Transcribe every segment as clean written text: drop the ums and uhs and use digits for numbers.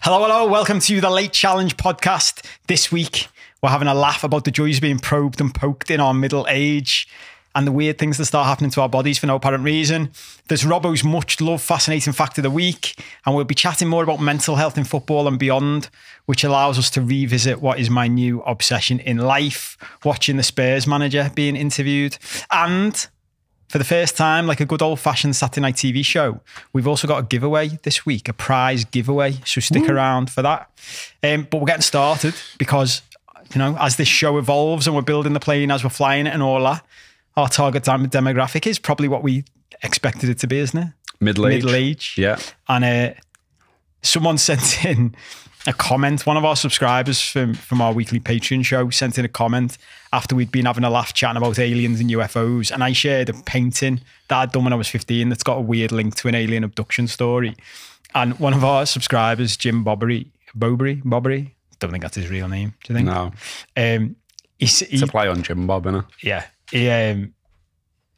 Hello, welcome to the Late Challenge podcast. This week, we're having a laugh about the joys of being probed and poked in our middle age and the weird things that start happening to our bodies for no apparent reason. There's Robbo's much loved fascinating fact of the week, and we'll be chatting more about mental health in football and beyond, which allows us to revisit what is my new obsession in life, watching the Spurs manager being interviewed. And for the first time, like a good old-fashioned Saturday night TV show, we've also got a giveaway this week, a prize giveaway, so stick around for that. But we're getting started because, you know, as this show evolves and we're building the plane as we're flying it and all that, our target demographic is probably what we expected it to be, isn't it? Middle age. Middle age. Yeah. And someone sent in a comment. One of our subscribers from our weekly Patreon show sent in a comment after we'd been having a laugh chatting about aliens and UFOs. And I shared a painting that I'd done when I was 15 that's got a weird link to an alien abduction story. And one of our subscribers, Jim Bobbery, don't think that's his real name, do you think? No. It's a play on Jim Bob, innit? Yeah.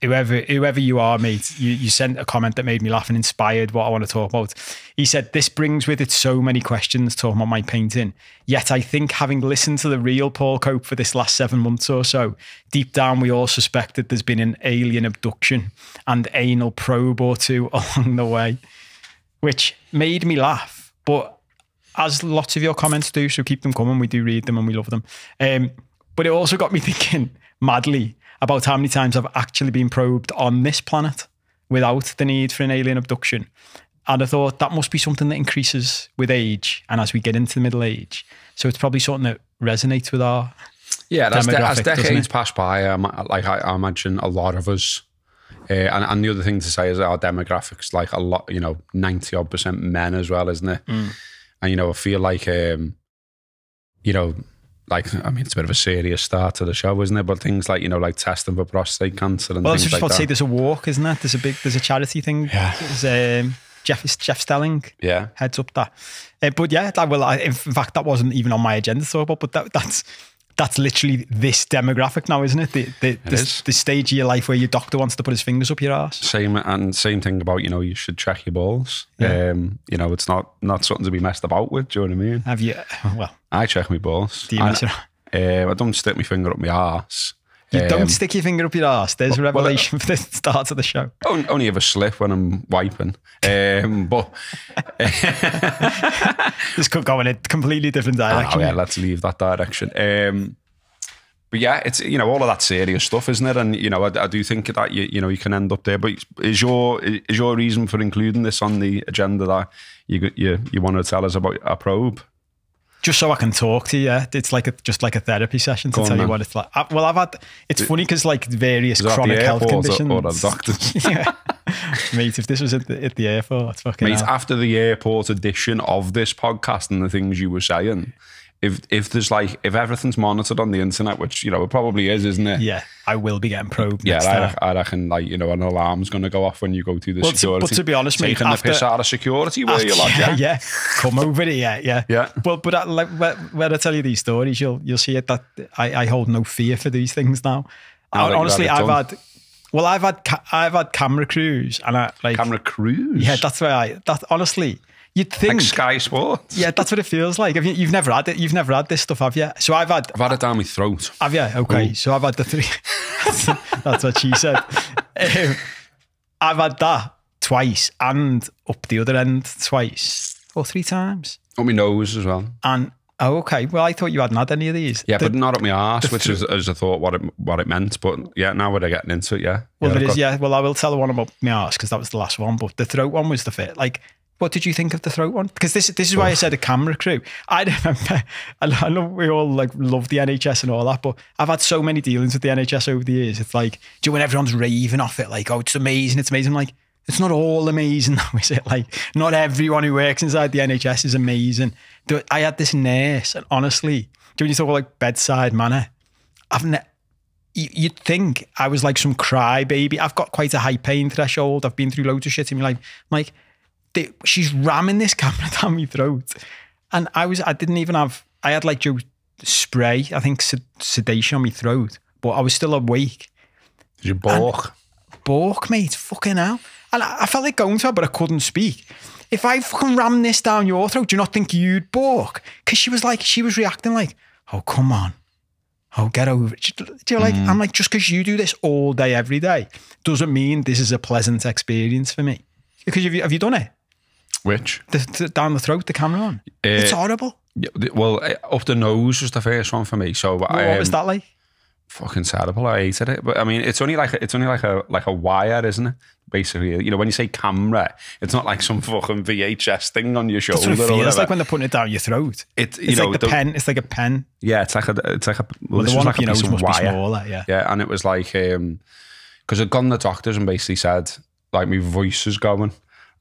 Whoever you are, mate, you sent a comment that made me laugh and inspired what I want to talk about. He said, "This brings with it so many questions talking about my painting. Yet I think having listened to the real Paul Cope for this last 7 months or so, deep down we all suspected there's been an alien abduction and anal probe or two along the way," which made me laugh. But as lots of your comments do, so keep them coming. We do read them and we love them. But it also got me thinking madly about how many times I've actually been probed on this planet without the need for an alien abduction. And I thought that must be something that increases with age and as we get into the middle age. So it's probably something that resonates with our demographic, as decades pass by, I imagine a lot of us, and the other thing to say is our demographics, like a lot, 90-odd% men as well, isn't it? And, I feel like, I mean, it's a bit of a serious start to the show, isn't it? But things like, like testing for prostate cancer and things like that. Well, I was just about to say there's a walk, isn't it? There's a charity thing. Yeah. There's Jeff Stelling. Yeah. Heads up that. But yeah, in fact, that wasn't even on my agenda to talk about, but that's literally this demographic now, isn't it? The stage of your life where your doctor wants to put his fingers up your ass. Same thing about, you should check your balls. Yeah. It's not something to be messed about with, do you know what I mean? Have you? Well, I check my balls. Do you mess around? I don't stick my finger up my arse. You don't stick your finger up your arse. There's a revelation for the start of the show. Only ever slip when I'm wiping. But this could go in a completely different direction. Yeah, let's leave that direction. But yeah, it's all of that serious stuff, isn't it? And I do think that you can end up there. But is your reason for including this on the agenda that you want to tell us about a probe? Just so I can talk to you, yeah. It's just like a therapy session to tell you what it's like. It's funny because like various chronic health conditions. Or the doctors. Yeah. Mate, if this was at the airport, it's fucking Mate, hell. After the airport edition of this podcast and the things you were saying, if everything's monitored on the internet, which, it probably is, isn't it? Yeah, I will be getting probed. Yeah, I reckon an alarm's going to go off when you go to the security. But to be honest, mate, taking the piss out of security, where you're like, yeah, come over here, yeah. Well, but when I tell you these stories, you'll see it that I hold no fear for these things now. Honestly, I've had camera crews and camera crews. Yeah, that's where honestly. You'd think like Sky Sports. Yeah, that's what it feels like. You've never had it. You've never had this stuff, have you? So I've had it down my throat. Have you? Okay. Ooh. So I've had the three. That's what she said. I've had that twice and up the other end twice or 3 times. Up my nose as well. And okay. Well, I thought you hadn't had any of these. Yeah, but not up my arse, which is as I thought what it meant. But yeah, now we're getting into it. Yeah. Well, there is. Yeah. Well, I will tell the one about my arse because that was the last one. But the throat one was the fit. Like, what did you think of the throat one? Because this is why I said a camera crew. I remember, I know we all love the NHS and all that, but I've had so many dealings with the NHS over the years. It's like, do you know when everyone's raving off it? Like, oh, it's amazing. I'm like, it's not all amazing though, is it? Like, not everyone who works inside the NHS is amazing. I had this nurse, and honestly, do you talk about like bedside manner? You'd think I was like some crybaby. I've got quite a high pain threshold. I've been through loads of shit in my life. I'm like, she's ramming this camera down my throat, and I had like spray, I think sedation on my throat, but I was still awake. Did you balk? Balk, mate, fucking hell. And I felt like going to her, but I couldn't speak. if I fucking ram this down your throat, do you not think you'd balk? Because she was reacting like, oh, come on. Oh, get over it. Do you like, I'm like, just because you do this all day, every day, doesn't mean this is a pleasant experience for me. Because have you done it? Which? Down the throat, the camera on. It's horrible. Yeah, well, up the nose was the first one for me. So what was that like? Fucking terrible. I hated it. But I mean, it's only like a wire, isn't it? Basically, you know, when you say camera, it's not like some fucking VHS thing on your shoulder. That's what it feels like when they're putting it down your throat. It's like the pen. It's like a pen. Yeah, it's like a. Well, this the was one like up your a piece nose of must wire. be smaller. Yeah. Yeah, and it was like because I'd gone to the doctors and basically said like my voice is going,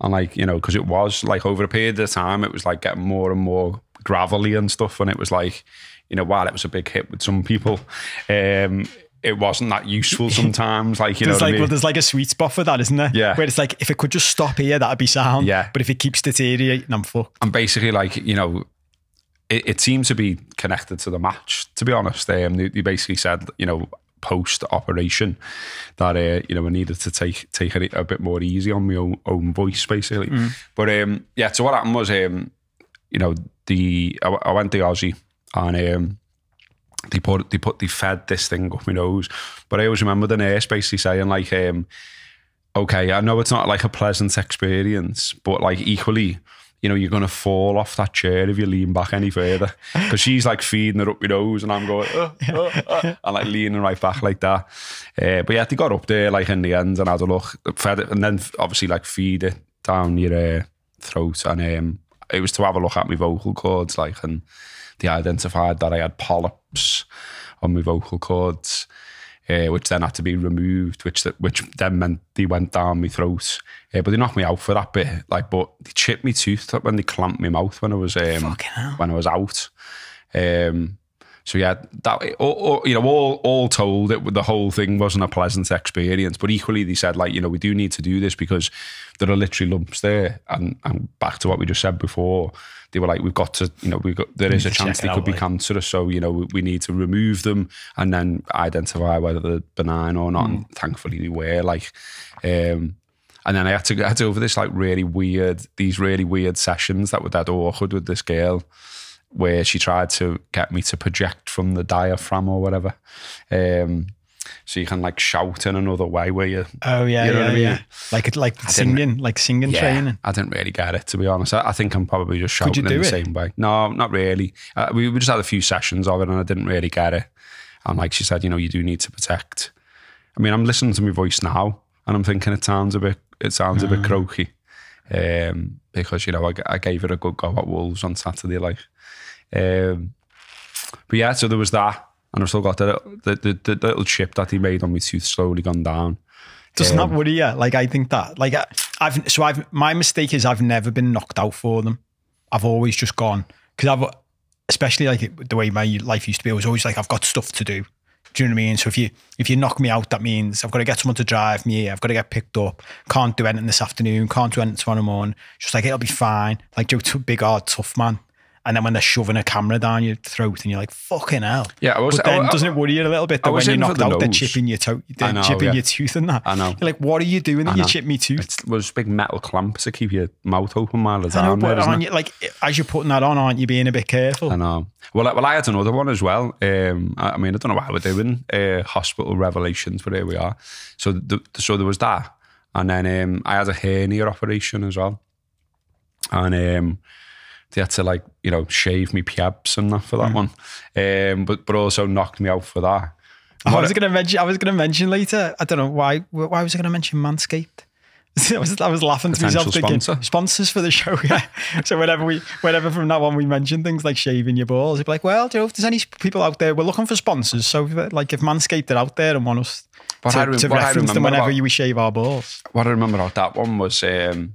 and like, you know, because it was like over a period of time, it was like getting more and more gravelly and stuff, and it was like, you know, while it was a big hit with some people, it wasn't that useful sometimes. Like, you know what I mean? Well, there's like a sweet spot for that, isn't there? Yeah. Where it's like, if it could just stop here, that'd be sound. Yeah. But if it keeps deteriorating, I'm fucked. And basically, like, you know, it seemed to be connected to the match, to be honest. They basically said, you know, post-operation that, you know, I needed to take it a bit more easy on my own voice, basically. But, yeah, so what happened was, you know, I went to Aussie and they fed this thing up my nose. But I always remember the nurse basically saying like, okay, I know it's not like a pleasant experience, but like equally, you know, you're going to fall off that chair if you lean back any further. Because she's like feeding it up my nose and I'm going, and like leaning right back like that. But yeah, they got up there like in the end and had a look, fed it, and then obviously like feed it down your throat. And it was to have a look at my vocal cords, like, and they identified that I had polyps on my vocal cords, which then had to be removed, which then meant they went down my throat. But they knocked me out for that bit, like, but they chipped me tooth when they clamped my mouth when I was out. So yeah, that you know, all told, the whole thing wasn't a pleasant experience. But equally, they said like, you know, we do need to do this because there are literally lumps there. And back to what we just said before, they were like, we've got to, you know, there is a chance they could be cancerous. So, you know, we need to remove them and then identify whether they're benign or not. And thankfully they were, like, and then I had to go over this like really weird sessions that were that awkward with this girl, where she tried to get me to project from the diaphragm or whatever. So you can like shout in another way where you... Oh, yeah, you know what I mean? Yeah. Like singing yeah, training. I didn't really get it, to be honest. I think I'm probably just shouting in the same way. No, not really. We just had a few sessions of it and I didn't really get it. And like she said, you know, you do need to protect. I mean, I'm listening to my voice now and I'm thinking it sounds a bit croaky. Because, you know, I gave it a good go at Wolves on Saturday, like. But yeah, so there was that, and I've still got the little chip that he made on my tooth slowly gone down. Doesn't that worry you? Like, I think that, like, my mistake is I've never been knocked out for them. I've always just gone, because especially like the way my life used to be, I was always like, I've got stuff to do. Do you know what I mean? So if you knock me out, that means I've got to get someone to drive me. I've got to get picked up. Can't do anything this afternoon. Can't do anything tomorrow morning. Just like, it'll be fine. Like, you're a big, hard, tough man. And then when they're shoving a camera down your throat and you're like, fucking hell. Yeah, but then doesn't it worry you a little bit that when you're knocked out, they're chipping your your tooth and that? I know. You're like, what are you doing that you chip me tooth? It was big metal clamps to keep your mouth open while it's down there, isn't it? Like, as you're putting that on, aren't you being a bit careful? I know. Well, I had another one as well. I mean, I don't know what we're doing, hospital revelations, but here we are. So there was that. And then I had a hernia operation as well. And they had to, like, you know, shave me piabs and that for that one, but also knocked me out for that. I was going to mention later. I don't know why was I going to mention Manscaped? I was laughing to myself thinking sponsors for the show. Yeah. So whenever from now on we mention things like shaving your balls, it'd be like, well, do you know, if there's any people out there, we're looking for sponsors. So like if Manscaped are out there and want us to reference them whenever we shave our balls. What I remember about that one was, you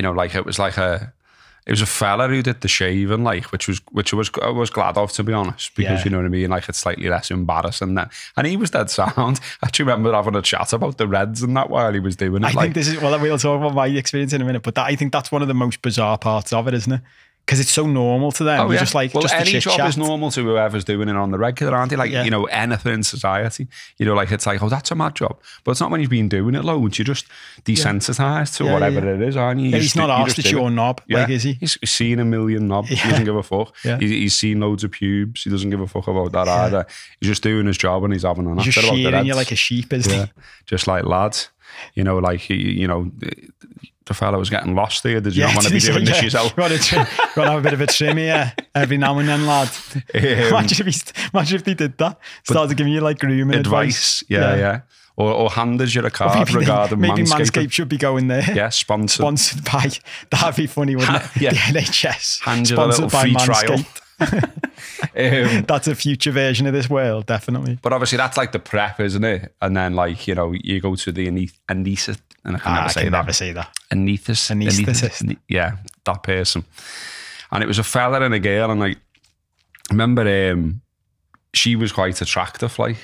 know, like it was a fella who did the shaving, like, which I was glad of, to be honest, because you know what I mean, like it's slightly less embarrassing that. And he was dead sound. I actually remember having a chat about the Reds and that while he was doing it. I think this is, well, we'll talk about my experience in a minute, but I think that's one of the most bizarre parts of it, isn't it? because it's so normal to them. You're just like, well, just any job chat. is normal to whoever's doing it on the regular, aren't they? Like, you know, anything in society, you know, like it's like, oh, that's a mad job. But it's not when you've been doing it loads. You're just desensitized to whatever it is, aren't you? He's not asked it's your knob, like, is he? He's seen a million knobs. He doesn't give a fuck. He's seen loads of pubes. He doesn't give a fuck about that either. He's just doing his job and he's having an He's just shearing you like a sheep, isn't he? Just like lads. You know, like, you know, the fella was getting lost there. Did you not want to be doing this yourself? Got to have a bit of a trim here every now and then, lad. Imagine if they did that. Started giving you like grooming advice. Yeah. Or handed you a card regarding maybe Manscaped should be going there. Yeah, sponsored by. That'd be funny, wouldn't it? The NHS. Hand you a little free trial. That's a future version of this world, definitely. But obviously that's like the prep, isn't it? And then, like, you know, you go to the anaesthetist, and I can never say that. Anaesthetist. Yeah, that person. And it was a fella and a girl, and like, I remember she was quite attractive, like,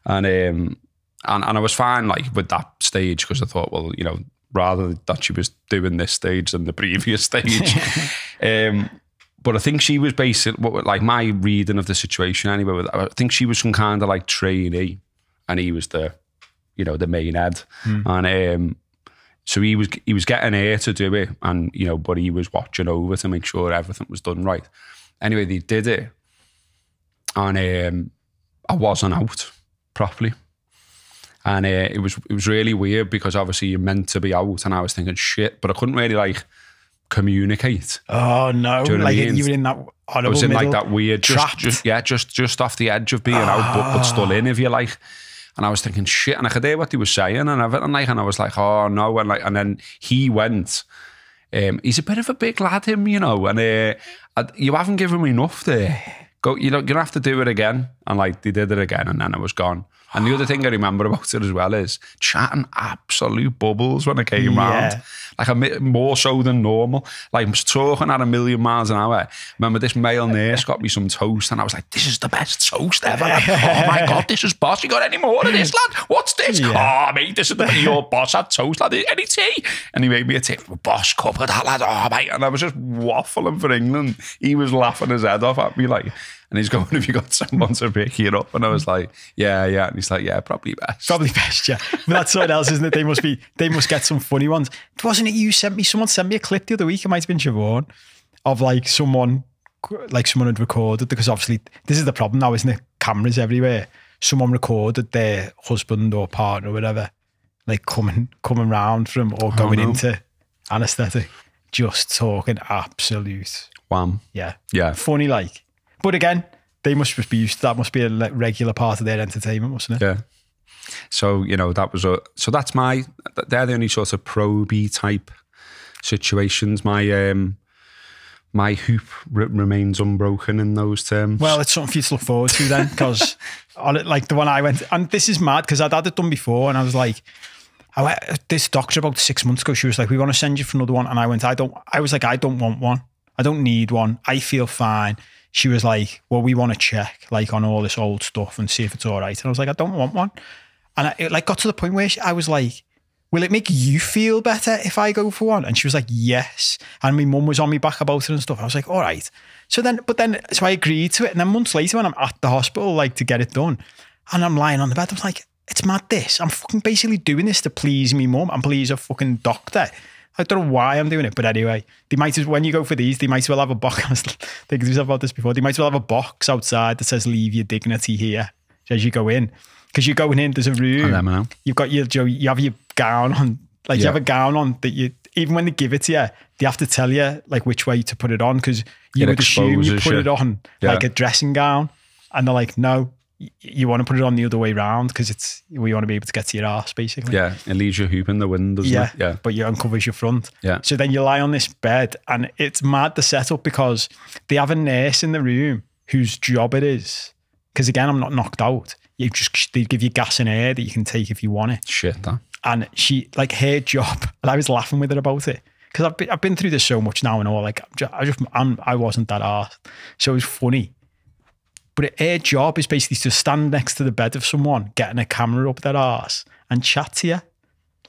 and I was fine, like, with that stage, because I thought, well, you know, rather that she was doing this stage than the previous stage. But I think she was basically, like, my reading of the situation anyway, I think she was some kind of like trainee, and he was the, you know, the main head. And so he was getting her to do it, and, you know, but he was watching over to make sure everything was done right. Anyway, they did it, and I wasn't out properly. And it was really weird, because obviously you're meant to be out, and I was thinking, shit, but I couldn't really, like, communicate. Oh no! Do you know like, what I mean? you were in that horrible, I was in middle, like that weird, just off the edge of being out, but still in, if you like. And I was thinking, shit, and I could hear what he was saying and everything, like, and I was like, oh no, and then he went. He's a bit of a big lad, him, you know, and you haven't given me enough there. Go, you're gonna have to do it again. And like, they did it again, and then it was gone. And the other thing I remember about it as well is chatting absolute bubbles when I came round. Like, more so than normal. Like, I was talking at 1,000,000 miles an hour. Remember, this male nurse got me some toast, and I was like, this is the best toast ever. Oh my God, this is boss. You got any more of this, lad? What's this? Oh, mate, this is your boss had toast, lad. Any tea? And he made me a tea. Boss, cup of that, lad. Oh, mate. And I was just waffling for England. He was laughing his head off at me, like, and he's going, have you got someone to pick you up? And I was like, yeah. And he's like, yeah, probably best. Probably best, yeah. But that's something else, isn't it? They must get some funny ones. Wasn't it someone sent me a clip the other week, it might have been Siobhan, of like someone had recorded, because obviously this is the problem now, isn't it? Cameras everywhere. Someone recorded their husband or partner or whatever, like coming round from, or going into anaesthetic, just talking absolute wham. Yeah. Funny, like. But again, they must just be used to that. Must be a regular part of their entertainment, mustn't it? Yeah. So, you know, they're the only sort of proby type situations. My hoop remains unbroken in those terms. Well, it's something for you to look forward to then, because like the one I went, and this is mad because I'd had it done before, and I was like, this doctor about 6 months ago, she was like, we want to send you for another one. And I went, I don't want one. I don't need one. I feel fine. She was like, well, we want to check like on all this old stuff and see if it's all right. And I was like, I don't want one. And it like got to the point where I was like, will it make you feel better if I go for one? And she was like, yes. And my mum was on me back about it and stuff. I was like, all right. So I agreed to it. And then months later when I'm at the hospital, like to get it done, and I'm lying on the bed, I was like, it's mad this. I'm fucking basically doing this to please me mum and please a fucking doctor. I don't know why I'm doing it, but anyway, when you go for these, they might as well have a box. I was thinking to myself about this before. They might as well have a box outside that says "Leave your dignity here" as you go in, because you're going in. There's a room. You've got you have your gown on, like you have a gown on that you. Even when they give it to you, they have to tell you like which way to put it on, because you would assume you put it on like a dressing gown, and they're like, no. You want to put it on the other way round, because we want to be able to get to your arse, basically. Yeah, it leaves your hoop in the wind, doesn't it? Yeah, but you uncovers your front. Yeah. So then you lie on this bed, and it's mad the setup, because they have a nurse in the room whose job it is, because again, I'm not knocked out. They give you gas and air that you can take if you want it. Shit, that. And she, like, her job, and I was laughing with her about it, because I've been through this so much now and all. Like, I wasn't that arsed, so it was funny. But her job is basically to stand next to the bed of someone, getting a camera up their arse and chat to you.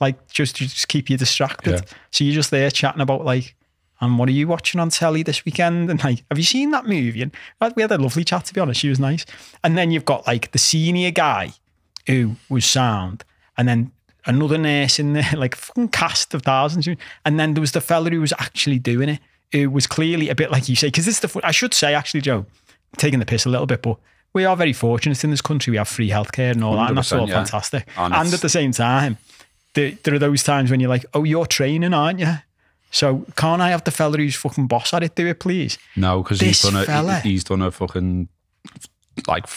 Like, just keep you distracted. Yeah. So you're just there chatting about, like, and what are you watching on telly this weekend? And like, have you seen that movie? And we had a lovely chat, to be honest. She was nice. And then you've got like the senior guy who was sound, and then another nurse in there, like fucking cast of thousands. And then there was the fella who was actually doing it, who was clearly a bit like you say, because this is I should say actually, Joe, I'm taking the piss a little bit, but we are very fortunate in this country. We have free healthcare and all that, and that's all fantastic. And at the same time, there are those times when you're like, oh, you're training, aren't you? So can't I have the fella who's fucking boss at it do it, please? No, because he's done a fucking like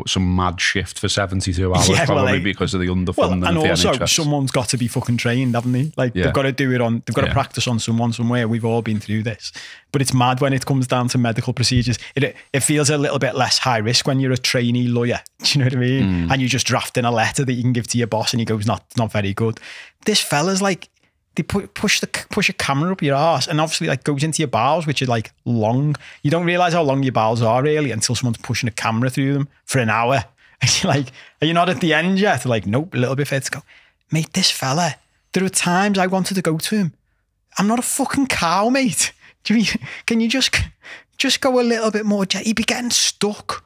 some mad shift for 72 hours, probably because of the underfunding and of the also NHS. Someone's got to be fucking trained, haven't they? Like they've got to do it on, they've got to practice on someone somewhere. We've all been through this, but it's mad when it comes down to medical procedures. It feels a little bit less high risk when you're a trainee lawyer. Do you know what I mean? And you just draft in a letter that you can give to your boss, and he goes, not very good. This fella's like, they push a camera up your arse, and obviously like goes into your bowels, which are like long. You don't realise how long your bowels are really until someone's pushing a camera through them for an hour. And you're like, are you not at the end yet? They're like, nope, a little bit further to go. Mate, this fella, there were times I wanted to go to him. I'm not a fucking cow, mate. Can you just go a little bit more? He'd be getting stuck.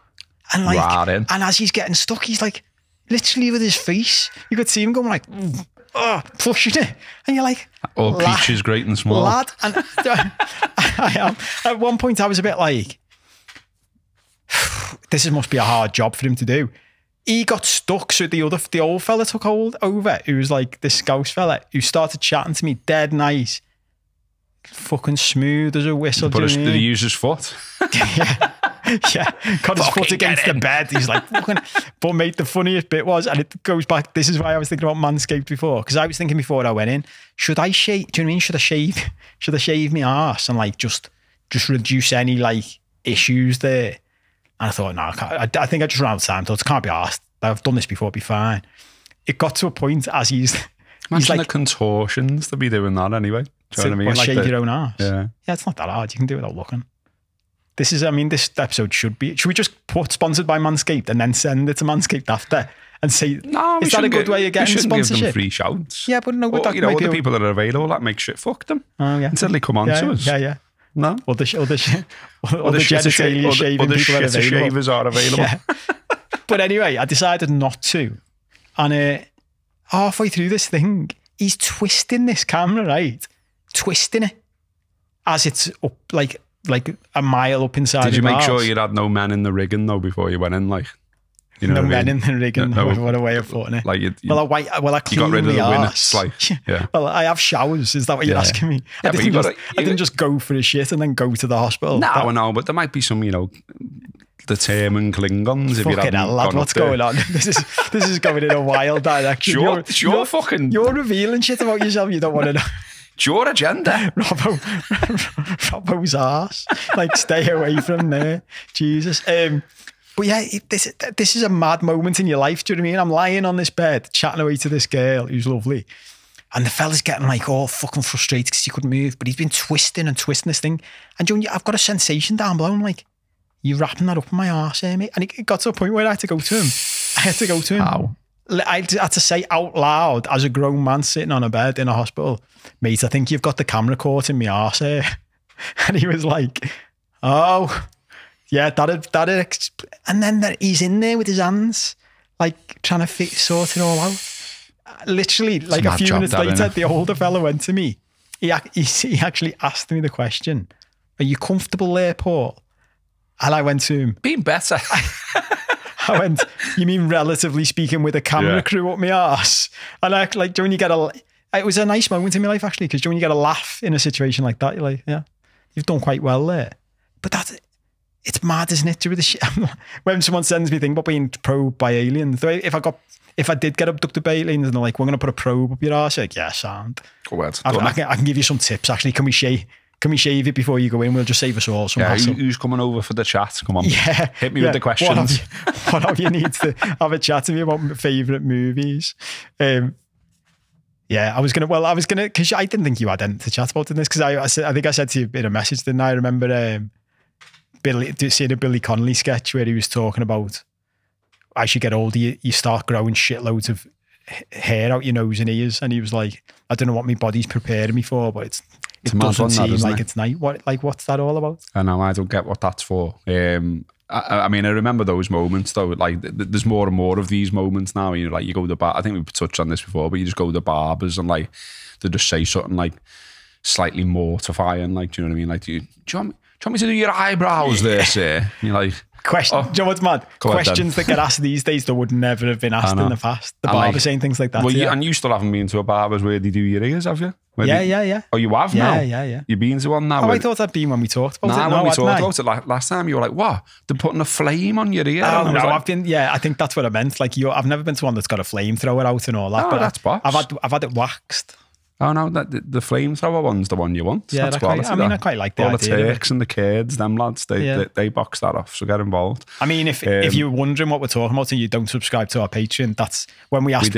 And like, and as he's getting stuck, he's like, literally with his face, you could see him going like, pushing it, and you're like, oh, Peach is great and small, lad. And I am. At one point, I was a bit like, this must be a hard job for him to do. He got stuck, so the old fella took over, who was like this Scouse fella, who started chatting to me, dead nice, fucking smooth as a whistle. But did he use his foot? Yeah, got his foot against the bed. He's like, fucking. But mate, the funniest bit was, and it goes back, this is why I was thinking about Manscaped before, because I was thinking before I went in, should I shave? Do you know what I mean? Should I shave my arse and like just reduce any like issues there? And I thought, no, I think I just ran out of time. Thought, it can't be arsed. I've done this before, it'll be fine. It got to a point as he's imagine like, the contortions to be doing that anyway. Do you know what I mean? Like shave your own arse. Yeah, it's not that hard. You can do it without looking. This episode should we just put sponsored by Manscaped and then send it to Manscaped after and say, no, is that a good way of getting sponsorship? Give them free shouts. Yeah, but no, but you know, other people that are available, that makes shit, fuck them. Oh, yeah. Until they come on to us. Yeah. No? Or the genitalia shaving people are available. Shavers are available. Yeah. But anyway, I decided not to. And halfway through this thing, he's twisting this camera, right? Twisting it as it's up like a mile up inside. Did you make sure you had no men in the rigging though before you went in? Like, you know, no men in the rigging. No, what a way of putting it. Like, I clean got rid of the arse. Like, yeah. Well, I have showers. Is that what you're asking me? Yeah, I didn't just go for a shit and then go to the hospital. No, but there might be some, you know, determined Klingons. If fucking hell, lad, what's going on? This is going in a wild direction. You're revealing shit about yourself you don't want to know. It's your agenda. Robbo's arse. Like, stay away from there. Jesus. But yeah, this is a mad moment in your life. Do you know what I mean? I'm lying on this bed, chatting away to this girl who's lovely. And the fella's getting like all fucking frustrated because he couldn't move, but he's been twisting this thing. And Joe, I've got a sensation down below. I'm like, you wrapping that up in my arse here, mate? And it got to a point where I had to go to him. How? I had to say out loud as a grown man sitting on a bed in a hospital, mate, I think you've got the camera caught in my arse here. And he was like, oh, yeah, and then he's in there with his hands, like trying to sort it all out. Literally, like a few minutes later, the older fella went to me. He actually asked me the question, are you comfortable there, Paul? And I went to him. Being better. I went, you mean relatively speaking with a camera crew up my arse? And I like, when you get it was a nice moment in my life actually, because when you get a laugh in a situation like that, you're like, yeah, you've done quite well there. But it's mad, isn't it? When someone sends me a thing about being probed by aliens, if I did get abducted by aliens and they're like, we're going to put a probe up your arse, like, yeah, sound. I can give you some tips actually. Can we shave it before you go in? We'll just save us all some hassle. Who's coming over for the chat? Come on. Yeah. Hit me with the questions. One of you needs to have a chat to me about my favourite movies. Yeah, I was going to, because I didn't think you had anything to chat about in this, because I think I said to you in a message, didn't I? remember seeing a Billy Connolly sketch where he was talking about, as you get older, you start growing shitloads of hair out your nose and ears. And he was like, I don't know what my body's preparing me for, but it mad doesn't one, that, seem isn't like it? it's night. What's that all about? I know, I don't get what that's for. I mean, I remember those moments though. Like, there's more and more of these moments now. You know, like you go to the bar. I think we've touched on this before, but you just go to the barbers and like they just say something like slightly mortifying. Like, do you know what I mean? Like, do you want me to do your eyebrows there, sir? And you're like, Do you know what's mad? Questions that get asked these days that would never have been asked in the past. The barber saying things like that. Well, and you still haven't been to a barber's where they do your ears, have you? Yeah. Oh, you have now? Yeah. You've been to one now? Oh, I thought that'd been when we talked about it. When we talked about it last time, you were like, what? They're putting a flame on your ear? Oh, no, I've been, I think that's what I meant. Like, I've never been to one that's got a flamethrower out and all that. Oh, but that's boss. I've had it waxed. Oh no, the flamethrower one's the one you want. Yeah, that's quality. I quite like the idea. All the idea Turks and the Kurds, them lads, they box that off. So get involved. I mean, if you're wondering what we're talking about and you don't subscribe to our Patreon, that's when we asked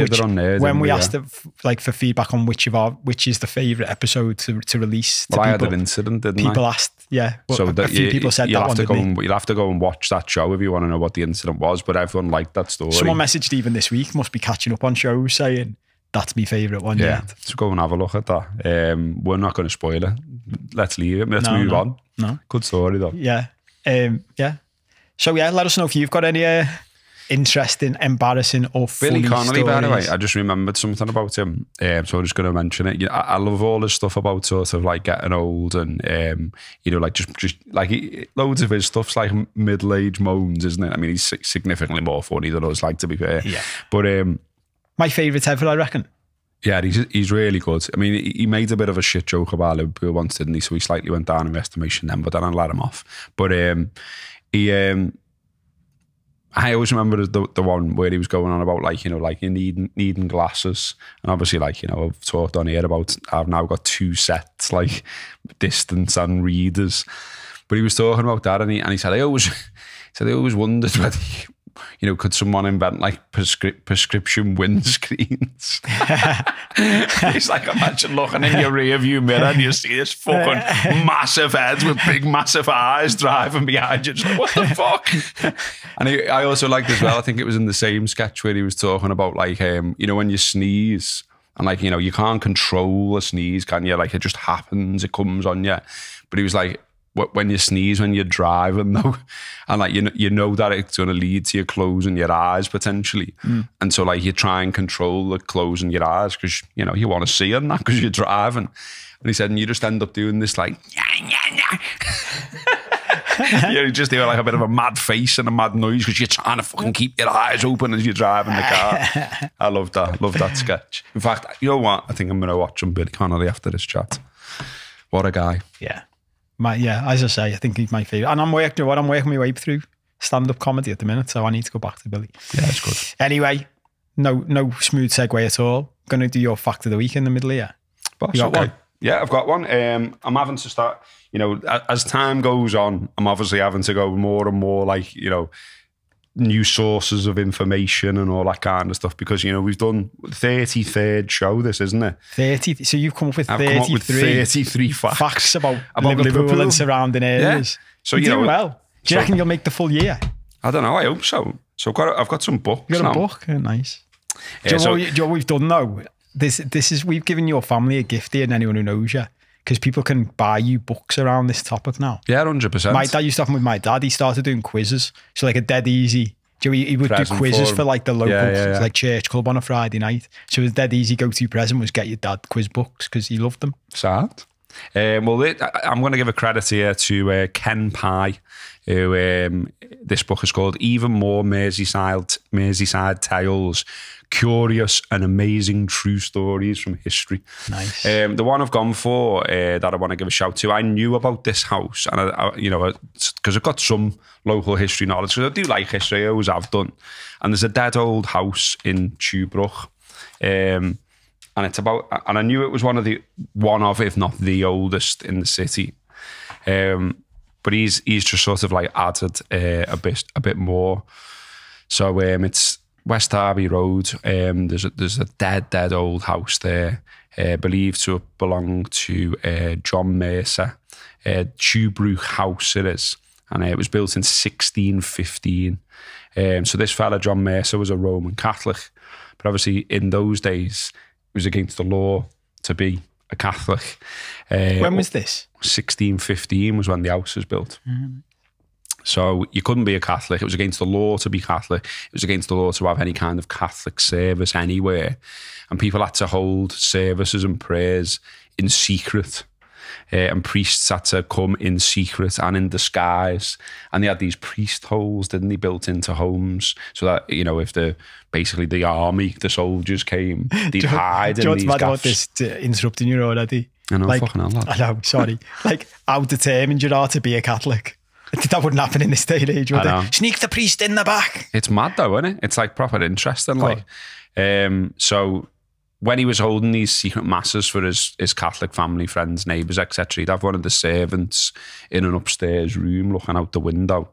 for feedback on which is the favourite episode to release. Well, I had an incident, didn't I? People asked, so a few people said that one. You'll have to go and watch that show if you want to know what the incident was. But everyone liked that story. Someone messaged even this week, must be catching up on shows, saying that's my favourite one yet. So go and have a look at that. We're not going to spoil it. Let's leave it. Let's move on. No. Good story though. Yeah. So let us know if you've got any interesting, embarrassing or funny Billy Connolly, stories. by the way, I just remembered something about him. So I'm just going to mention it. I love all his stuff about sort of like getting old and, like just like loads of his stuff's like middle-aged moans, isn't it? I mean, he's significantly more funny than us, like, to be fair. Yeah. But my favourite ever, I reckon. Yeah, he's really good. I mean, he made a bit of a shit joke about Liverpool once, didn't he? So he slightly went down in estimation then, but then I let him off. But I always remember the one where he was going on about like you needing glasses, and obviously I've talked on here about I've now got two sets, like distance and readers. But he was talking about that, and he said I always wondered whether could someone invent like prescription windscreens? It's like, imagine looking in your rear view mirror and you see this fucking massive heads with big massive eyes driving behind you. Just like, what the fuck? And I also liked as well, I think it was in the same sketch where he was talking about like, when you sneeze and like, you can't control a sneeze, can you? Like, it just happens, it comes on you. But he was like, when you sneeze when you're driving though, and like you know that it's going to lead to you closing your eyes potentially, and so like you try and control the closing your eyes because you want to see and that because you're driving. And he said, and you just end up doing this like you just do like a bit of a mad face and a mad noise because you're trying to fucking keep your eyes open as you're driving the car. I love that sketch. In fact, you know what? I think I'm going to watch Billy Connolly after this chat. What a guy. Yeah. As I say, I think he's my favourite. And I'm working my way through stand-up comedy at the minute, so I need to go back to Billy. Yeah, it's good. Anyway, no smooth segue at all. Going to do your fact of the week in the middle here. Boss, you got one? Yeah, I've got one. I'm having to start, as time goes on, I'm obviously having to go more and more like, new sources of information and all that kind of stuff because, we've done 33rd show, this, isn't it? 30. So you've come up with 33 facts about Liverpool and surrounding areas. Yeah. So, you're doing well. Do you reckon you'll make the full year? I don't know. I hope so. So I've got some books. You got a book? Oh, nice. Do you know what we've done though? This is we've given your family a gift here and anyone who knows you. Because people can buy you books around this topic now. Yeah, 100%. My dad used to happen with my dad. He started doing quizzes. So like a dead easy. He would do quizzes for like the local like church club on a Friday night. So his dead easy go-to present was get your dad quiz books because he loved them. Sad. I'm going to give a credit here to Ken Pye, who this book is called Even More Merseyside Tales, Curious and Amazing True Stories from History. Nice. The one I've gone for that I want to give a shout to, I knew about this house, and because I've got some local history knowledge, because I do like history, I always have done. And there's a dead old house in Tubruch, and it's about, and I knew it was one of, if not the oldest in the city. But he's just sort of like added a bit more. So it's West Derby Road. There's a dead old house there, believed to have belonged to John Mercer. Tubruch House it is, and it was built in 1615. So this fella John Mercer was a Roman Catholic, but obviously in those days it was against the law to be a Catholic. When was this? 1615 was when the house was built. So you couldn't be a Catholic. It was against the law to be Catholic. It was against the law to have any kind of Catholic service anywhere. And people had to hold services and prayers in secret. And priests had to come in secret and in disguise. And they had these priest holes, didn't they, built into homes, so that, you know, if basically the army, the soldiers came, they'd hide in these gaffs. About this, interrupting you already? I know, fucking hell, lad. I know, sorry. Like, how determined you are to be a Catholic. That wouldn't happen in this day and age, would it? Sneak the priest in the back. It's mad though, isn't it? It's like proper interesting. Like, so when he was holding these secret masses for his Catholic family, friends, neighbours, etc., he'd have one of the servants in an upstairs room looking out the window.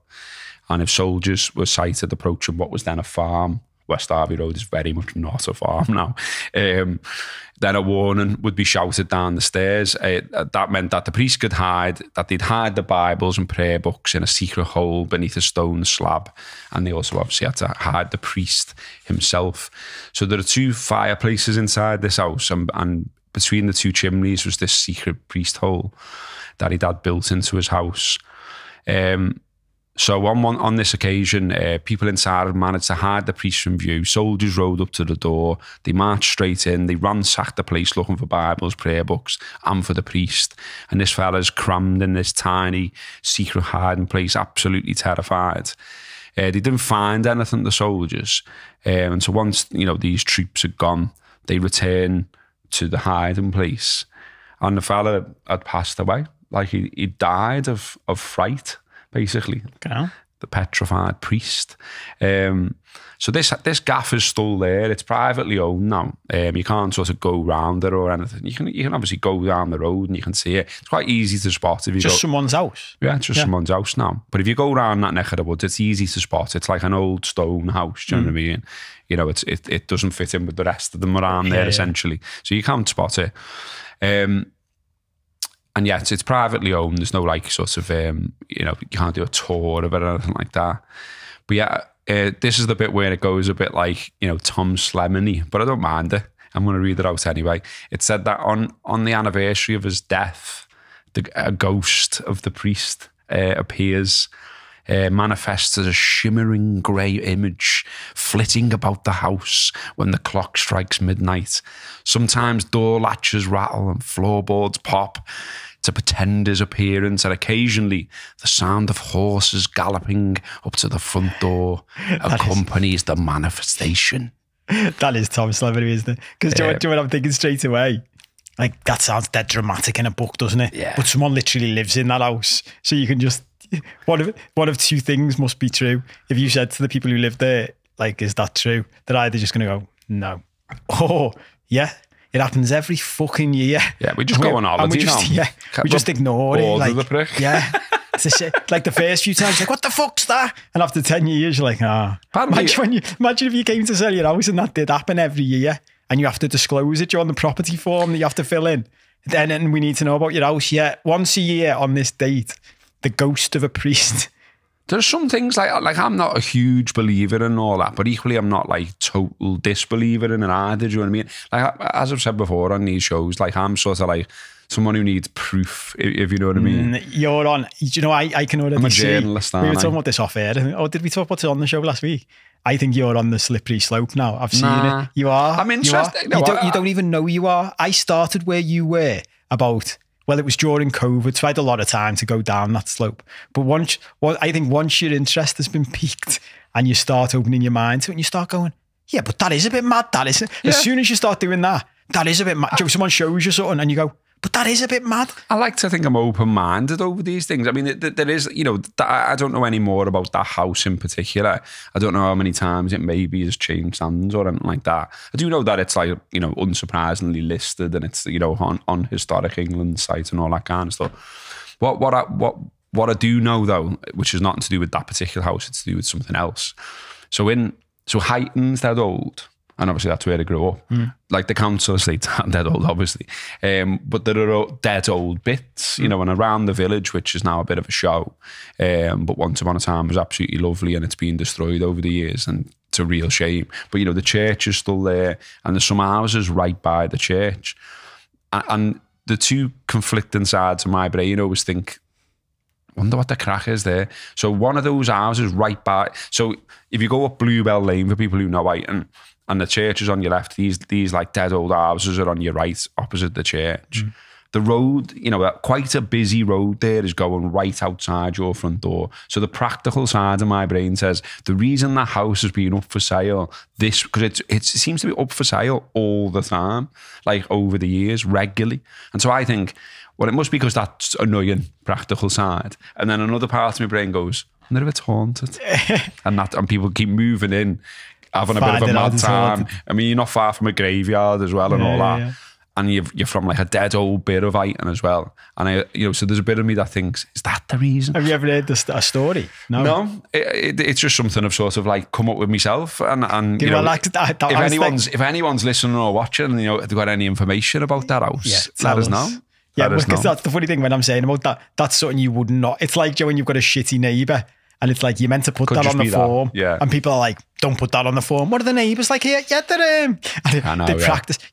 And if soldiers were sighted approaching what was then a farm, West Derby Road is very much not a farm now, then a warning would be shouted down the stairs. That meant that the priest could hide, that they'd hide the Bibles and prayer books in a secret hole beneath a stone slab. And they also obviously had to hide the priest himself. So there are 2 fireplaces inside this house, and between the 2 chimneys was this secret priest hole that he'd had built into his house. So on this occasion, people inside had managed to hide the priest from view. Soldiers rode up to the door. They marched straight in. They ransacked the place looking for Bibles, prayer books, and for the priest. And this fella's crammed in this tiny secret hiding place, absolutely terrified. They didn't find anything, the soldiers. And so once, you know, these troops had gone, they returned to the hiding place. And the fella had passed away. Like he died of fright, basically. Okay. The petrified priest. So this gaff is still there. It's privately owned now. You can't sort of go round it or anything. You can obviously go down the road and you can see it. It's quite easy to spot if you just someone's house. Yeah, it's just someone's house now. But if you go around that neck of the woods, it's easy to spot. It's like an old stone house. Do you know what I mean? You know, it doesn't fit in with the rest of them around there essentially. So you can't spot it. And yeah, it's privately owned. There's no like sort of, you know, you can't do a tour of it or anything like that. But yeah, this is the bit where it goes a bit like, you know, Tom Slemony, but I don't mind it. I'm going to read it out anyway. It said that on the anniversary of his death, a ghost of the priest appears, manifests as a shimmering grey image flitting about the house when the clock strikes midnight. Sometimes door latches rattle and floorboards pop to pretend his appearance, and occasionally the sound of horses galloping up to the front door accompanies the manifestation. That is Tom Slemony, isn't it? Because do you know what I'm thinking straight away? Like, that sounds dead dramatic in a book, doesn't it? Yeah. But someone literally lives in that house, so you can just... One of 2 things must be true. If you said to the people who live there, like, is that true? They're either just going to go, no. Or, yeah, it happens every fucking year. Yeah, we just go on holiday now. Yeah, we just ignore it. Like, the prick. Yeah. It's a shit. Like the first few times, like, what the fuck's that? And after 10 years, you're like, imagine if you came to sell your house and that did happen every year and you have to disclose it. You're on the property form that you have to fill in. Then we need to know about your house. Yeah, once a year on this date, the ghost of a priest. There's some things like I'm not a huge believer in all that, but equally I'm not like total disbeliever in it either. Do you know what I mean? Like, as I've said before on these shows, like I'm sort of like someone who needs proof, if you know what I mean. You're on, you know, I can already see. I'm a journalist, we were talking about this off air. Oh, did we talk about it on the show last week? I think you're on the slippery slope now. I've seen it. You are. I'm interested. You don't even know you are. I started where you were about... Well, it was during COVID, so I had a lot of time to go down that slope. But I think once your interest has been piqued and you start opening your mind to it and you start going, yeah, but that is a bit mad, that isn't. Yeah. As soon as you start doing that is a bit mad. Someone shows you something and you go, but that is a bit mad. I like to think I'm open-minded over these things. I mean, there is, you know, I don't know any more about that house in particular. I don't know how many times it maybe has changed hands or anything like that. I do know that it's like, you know, unsurprisingly listed and it's, you know, on Historic England site and all that kind of stuff. What I do know though, which is nothing to do with that particular house, it's to do with something else. So Heighton's dead old. And obviously that's where they grew up. Like the council estate's dead old, obviously. But there are dead old bits, you know, and around the village, which is now a bit of a show. But once upon a time was absolutely lovely and it's been destroyed over the years and it's a real shame. But, you know, the church is still there and there's some houses right by the church. And the two conflicting sides of my brain always think, wonder what the crack is there. So one of those houses right by, so if you go up Bluebell Lane, for people who know Whiten, and the church is on your left, these like dead old houses are on your right, opposite the church. The road, you know, quite a busy road there is going right outside your front door. So the practical side of my brain says, the reason that house has been up for sale, because it seems to be up for sale all the time, like over the years, regularly. And so I think, well, it must be because that's annoying, practical side. And then another part of my brain goes, I wonder if it's haunted. and people keep moving in, having a bit of a mad time. I mean, you're not far from a graveyard as well and all that. Yeah. And you're from like a dead old bit of Whiten as well. And so there's a bit of me that thinks, is that the reason? Have you ever heard a story? No. It's just something I've sort of like come up with myself. And you know, if anyone's listening or watching, you know, have got any information about that house, let us know. Yeah, because that's the funny thing when I'm saying about that, that's something you would not. It's like, Joe, when you've got a shitty neighbour and it's like, you're meant to put that on the form. Yeah. And people are like, don't put that on the form. What are the neighbours like here? Yeah, they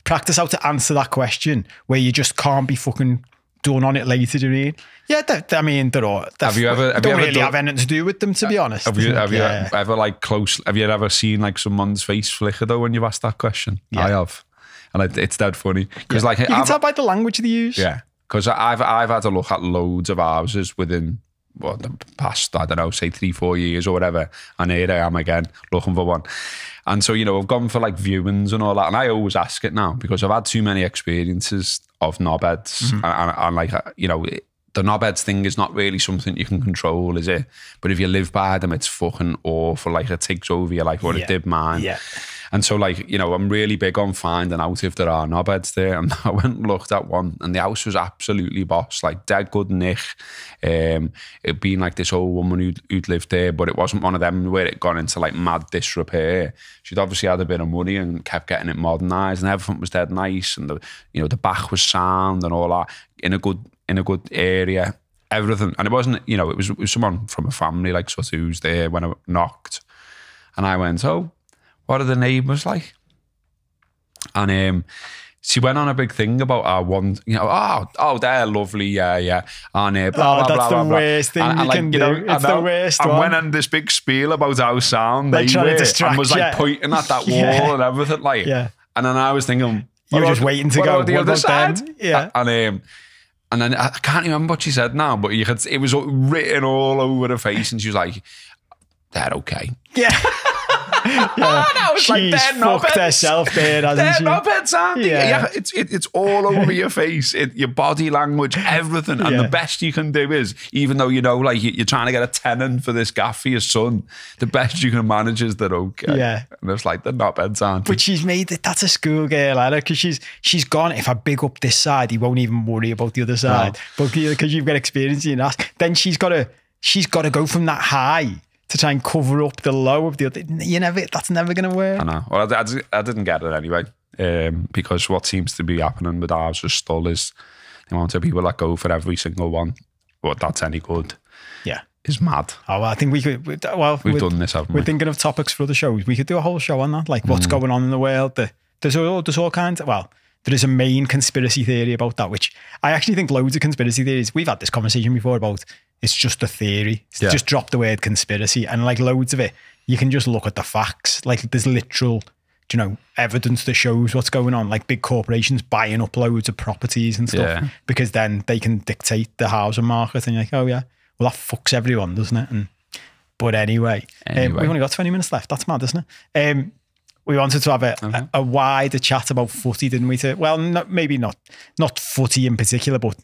practice how to answer that question where you just can't be fucking done on it later, do you mean? Yeah, I mean, they're all. Have you ever have anything to do with them, to be honest. Have you ever like have you ever seen like someone's face flicker though when you've asked that question? Yeah. I have. And it's dead funny. Because like you can tell by the language they use. Yeah. Because I've had to look at loads of houses within the past, I don't know, say 3-4 years or whatever. And here I am again looking for one. And so, you know, I've gone for like viewings and all that. And I always ask it now because I've had too many experiences of knobheads. And like, you know, the knobheads thing is not really something you can control, is it? But if you live by them, it's fucking awful. Like it takes over your life, or it did mine. Yeah. And so, like, you know, I'm really big on finding out if there are knobheads there. And I went and looked at one, and the house was absolutely boss, like dead good nick. It'd been like this old woman who'd lived there, but it wasn't one of them where it got into like mad disrepair. She'd obviously had a bit of money and kept getting it modernised, and everything was dead nice, and the back was sound and all that in a good area, everything. And it wasn't, you know, it was someone from a family like sort of who's there when I knocked, and I went, oh, what are the neighbours like? And she went on a big thing about our one, you know, oh, they're lovely, yeah. And blah, blah, that's blah, the worst thing you can do. It's the worst one. And went on this big spiel about how sound they were, and was like pointing at that wall and everything, like. Yeah. And then I was thinking, you were just waiting to go. The other side? Yeah. And then I can't remember what she said now, but it was written all over her face, and she was like, they're okay. Yeah. Yeah. She's like, fucked herself there, hasn't she? They're knobheads, aren't they? Yeah. It's all over your face, your body language, everything. And the best you can do is, even though you know, like you're trying to get a tenant for this gaff for your son, the best you can manage is they're okay. Yeah. And it's like, they're knobheads, aren't they? But she's made it, that's a schoolgirl, because she's gone, if I big up this side, he won't even worry about the other side. No. But because you've got experience in that, then she's got to go from that high to try and cover up the low of the other. That's never going to work. I know. Well, I didn't get it anyway, because what seems to be happening with ours is still is the amount of people that go for every single one. But that's any good. Yeah. Is mad. Oh, well, I think we could. We've done this, haven't we? We're thinking of topics for other shows. We could do a whole show on that, like what's going on in the world. There's all kinds of, well, there is a main conspiracy theory about that, which I actually think loads of conspiracy theories, we've had this conversation before about, it's just a theory. Just drop the word conspiracy, and like loads of it, you can just look at the facts. Like there's literal, evidence that shows what's going on. Like big corporations buying up loads of properties and stuff because then they can dictate the housing market, and you're like, oh yeah, well that fucks everyone, doesn't it? But anyway. We've only got 20 minutes left. That's mad, isn't it? We wanted to have a wider chat about footy, didn't we? Maybe not footy in particular, but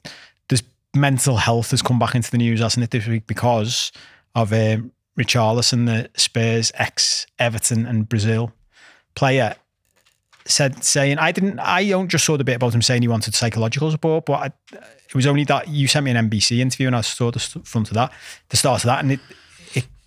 there's mental health has come back into the news, hasn't it, this week, because of Richarlison, the Spurs ex-Everton and Brazil player, saying, I don't just saw the bit about him saying he wanted psychological support, but it was only that you sent me an NBC interview and I saw the start of that, and it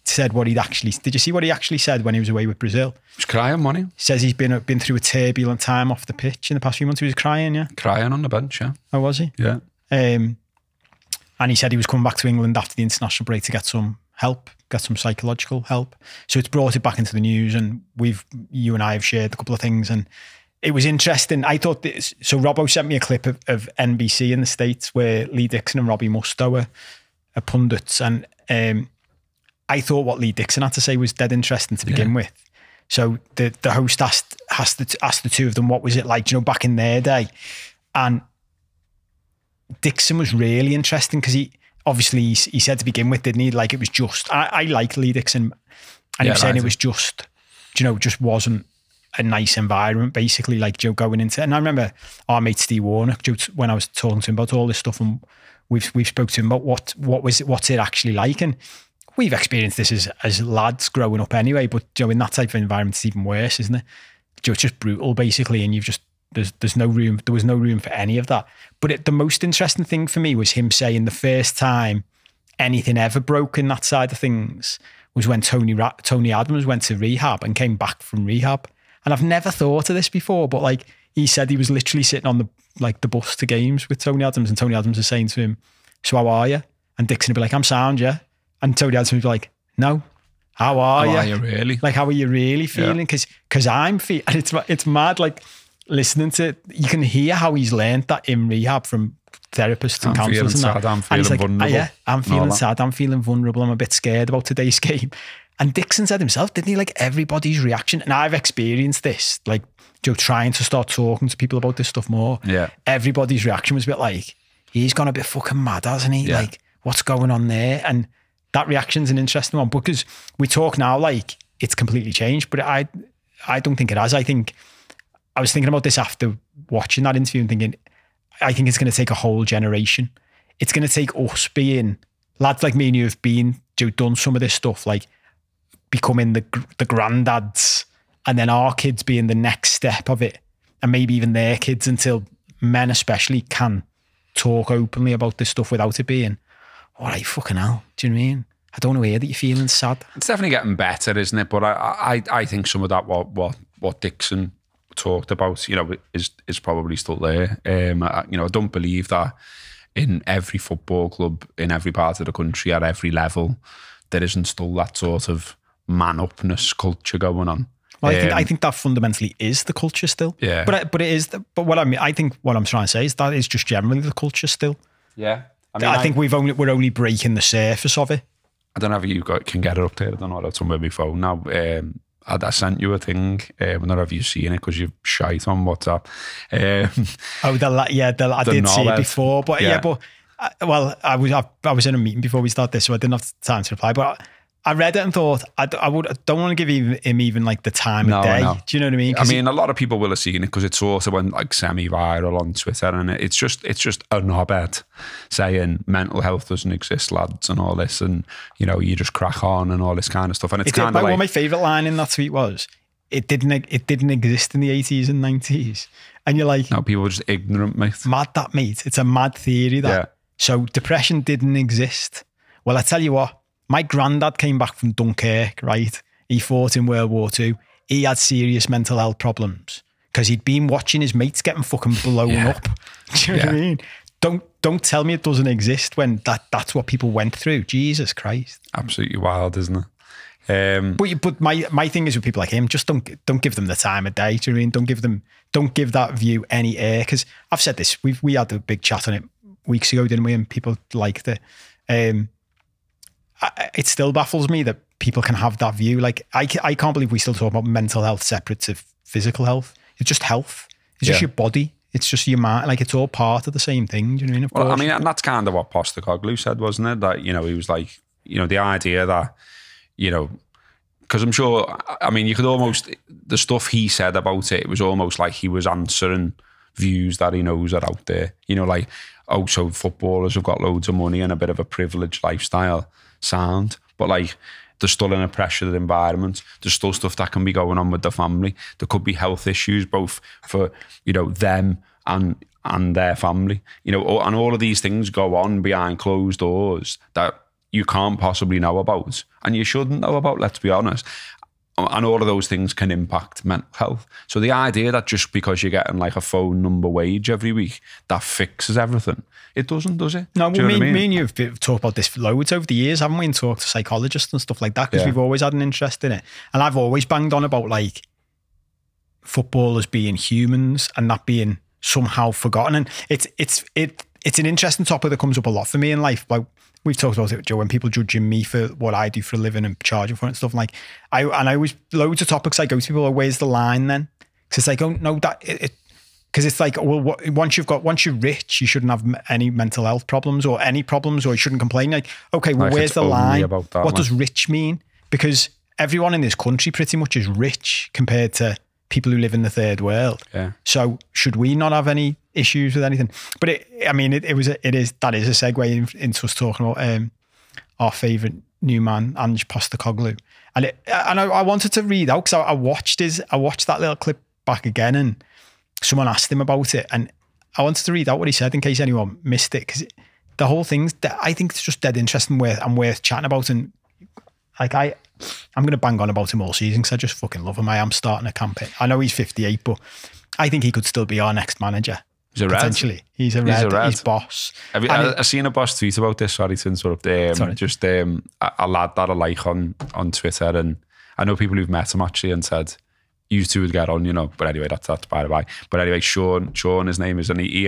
said what he'd actually, did you see what he actually said when he was away with Brazil? He was crying, wasn't he? Says he's been through a turbulent time off the pitch in the past few months. He was crying, yeah? Crying on the bench, yeah. Oh, was he? Yeah. And he said he was coming back to England after the international break to get some help, get some psychological help. So it's brought it back into the news, and you and I have shared a couple of things, and it was interesting. I thought this, so Robbo sent me a clip of NBC in the States where Lee Dixon and Robbie Mustoe are pundits, and I thought what Lee Dixon had to say was dead interesting to begin with. So the host asked the two of them, what was it like, you know, back in their day? And Dixon was really interesting because he said to begin with, didn't he? Like, it was just, I like Lee Dixon, and he was saying it was just, you know, just wasn't a nice environment, basically, like, Joe, going into, and I remember our mate Steve Warner, Joe, when I was talking to him about all this stuff, and we've spoke to him about what's it actually like, and we've experienced this as lads growing up anyway, but Joe, in that type of environment, it's even worse, isn't it? Joe, it's just brutal, basically, and you've just, there's no room, there was no room for any of that. But the most interesting thing for me was him saying the first time anything ever broke in that side of things was when Tony Adams went to rehab and came back from rehab. And I've never thought of this before, but like, he said he was literally sitting on the bus to games with Tony Adams, and Tony Adams was saying to him, "So how are you?" And Dixon would be like, "I'm sound, yeah." And Tony Adams would be like, "No, how are you? How are you really? Like, how are you really feeling?" Because I'm feeling, and it's mad, like, listening to, you can hear how he's learned that in rehab from therapists and counsellors and that. I'm feeling like, vulnerable. Yeah, I'm feeling sad. I'm feeling vulnerable. I'm a bit scared about today's game. And Dixon said himself, didn't he? Like, everybody's reaction, and I've experienced this, like, Joe, trying to start talking to people about this stuff more. Yeah. Everybody's reaction was a bit like, he's gone a bit fucking mad, hasn't he? Yeah. Like, what's going on there? And that reaction's an interesting one, because we talk now like it's completely changed, but I don't think it has. I was thinking about this after watching that interview and thinking, I think it's going to take a whole generation. It's going to take us being lads like me and you have been, done some of this stuff, like becoming the granddads, and then our kids being the next step of it, and maybe even their kids, until men especially can talk openly about this stuff without it being, all right, fucking hell, do you know what I mean? I don't know where that you're feeling sad. It's definitely getting better, isn't it? But I think some of that what Dixon talked about, you know, is probably still there. You know, I don't believe that in every football club in every part of the country at every level there isn't still that sort of man-upness culture going on. Well, I think that fundamentally is the culture still. Yeah. But it is. But what I mean, I think what I'm trying to say is that is just generally the culture still. Yeah. I think we're only breaking the surface of it. I don't know if you can get it up there. I don't know what it's on my phone now. I sent you a thing. I don't know if you've seen it because you've shite on WhatsApp. I did see it before, but I was in a meeting before we started this, so I didn't have time to reply. But I read it and thought, I don't want to give him even like the time of day. No. Do you know what I mean? I mean, a lot of people will have seen it because it sort of went like semi-viral on Twitter, and it's just a knobhead saying mental health doesn't exist, lads, and all this, and you know, you just crack on and all this kind of stuff. And it's kind of like, one of my favourite line in that tweet was, it didn't exist in the 80s and 90s. And you're like, no, people were just ignorant, mate. Mad that, mate. It's a mad theory that. Yeah. So depression didn't exist. Well, I tell you what, my granddad came back from Dunkirk, right? He fought in World War II. He had serious mental health problems because he'd been watching his mates getting fucking blown up. Do you know what I mean? Don't tell me it doesn't exist when that's what people went through. Jesus Christ. Absolutely wild, isn't it? But my thing is with people like him, just don't give them the time of day. Do you know what I mean? Don't give that view any air, because I've said this. We had a big chat on it weeks ago, didn't we? And people liked it. It still baffles me that people can have that view. Like, I can't believe we still talk about mental health separate to physical health. It's just health. It's just your body. It's just your mind. Like, it's all part of the same thing. Do you know what I mean? Of course. I mean, and that's kind of what Postecoglou said, wasn't it? That, you know, he was like, you know, the idea that, you know, because I'm sure, I mean, you could almost, the stuff he said about it was almost like he was answering views that he knows are out there. You know, like, oh, so footballers have got loads of money and a bit of a privileged lifestyle. Sound, but like, they're still in a pressured environment. There's still stuff that can be going on with the family. There could be health issues both for, you know, them and their family, you know, and all of these things go on behind closed doors that you can't possibly know about, and you shouldn't know about, let's be honest. And all of those things can impact mental health. So the idea that just because you're getting like a phone number wage every week, that fixes everything, it doesn't, does it? No, well, me and you have talked about this loads over the years, haven't we? And talked to psychologists and stuff like that, because we've always had an interest in it. And I've always banged on about, like, footballers being humans and that being somehow forgotten. And it's an interesting topic that comes up a lot for me in life. Like we've talked about it, Joe, when people judging me for what I do for a living and charging for it and stuff. Like I always, loads of topics I go to people, like, where's the line then? Because it's like, oh no, because it's like, well, once you're rich, you shouldn't have any mental health problems or any problems, or you shouldn't complain. Like, okay, well, where's the line? What does rich mean? Because everyone in this country pretty much is rich compared to people who live in the third world. Yeah. So should we not have any issues with anything? But that is a segue into us talking about our favourite new man, Ange Postecoglou. And I wanted to read out, because I watched that little clip back again, and someone asked him about it, and I wanted to read out what he said in case anyone missed it, because the whole thing's, I think it's just dead interesting and worth chatting about. And like I'm going to bang on about him all season because I just fucking love him. I am starting a campaign. I know he's 58, but I think he could still be our next manager. He's a potentially. He's a red. He's boss. I've seen a boss tweet about this. Sorry to interrupt. A lad that I like on Twitter, and I know people who've met him actually and said, you two would get on, you know. But anyway, that's by the by. But anyway, Sean, his name is, and he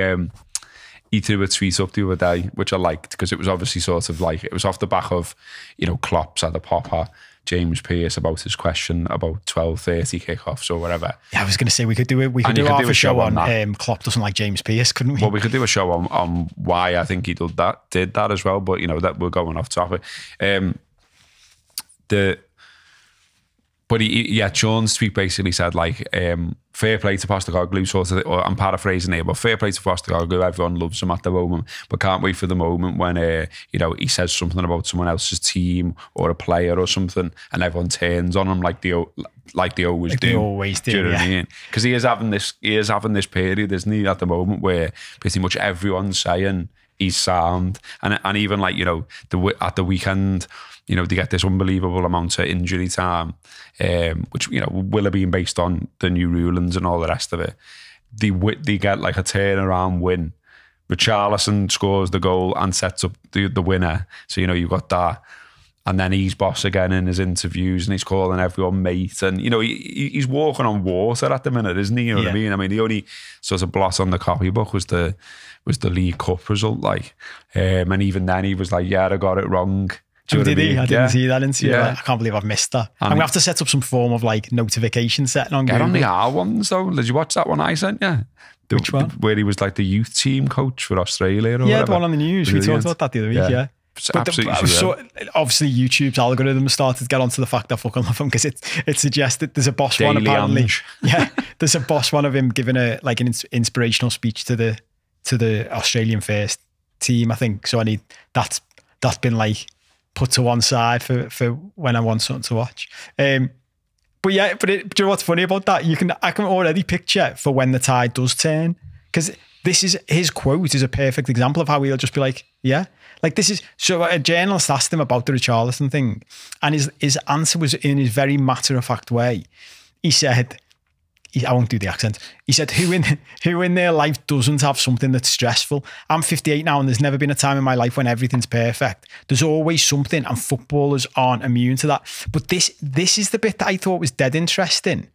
threw a tweet up the other day, which I liked, because it was obviously sort of like, it was off the back of, you know, Klopp's had a pop at James Pearce about his question about 12:30 kickoffs or whatever. Yeah, I was going to say we could do half a show on Klopp doesn't like James Pearce, couldn't we? Well, we could do a show on why I think he did that as well. But you know, that we're going off topic. But Sean's tweet basically said, like, fair play to Postecoglou, sort of, or I'm paraphrasing here, but fair play to Postecoglou, everyone loves him at the moment, but can't wait for the moment when, you know, he says something about someone else's team or a player or something, and everyone turns on him like they always do. They always do, you know what I mean? Because he is having this period, isn't he, at the moment, where pretty much everyone's saying he's sound, and even like, you know, at the weekend, you know, they get this unbelievable amount of injury time, which, you know, will have been based on the new rulings and all the rest of it. They get like a turnaround win. Richarlison scores the goal and sets up the winner. So, you know, you've got that. And then he's boss again in his interviews, and he's calling everyone mate. And, you know, he's walking on water at the minute, isn't he? You know what I mean? I mean, the only sort of blot on the copybook was the League Cup result, like. And even then he was like, yeah, I got it wrong. Did he? I didn't see that. I can't believe I've missed that. I'm going to have to set up some form of like notification setting on Google. Get on the R ones though. Did you watch that one I sent you? Which one? Where he was like the youth team coach for Australia or whatever. The one on the news. Brilliant. We talked about that the other week, yeah. But obviously YouTube's algorithm started to get onto the fact I fucking love him, because it suggested there's a boss one apparently. Yeah, there's a boss one of him giving an inspirational speech to the Australian first team, I think. So that's been like put to one side for when I want something to watch. But do you know what's funny about that? I can already picture for when the tide does turn, because his quote is a perfect example of how he'll just be like, yeah. Like this is, so a journalist asked him about the Richarlison thing, and his answer was in his very matter-of-fact way. He said, I won't do the accent. He said, who in their life doesn't have something that's stressful? I'm 58 now, and there's never been a time in my life when everything's perfect. There's always something, and footballers aren't immune to that. But this is the bit that I thought was dead interesting,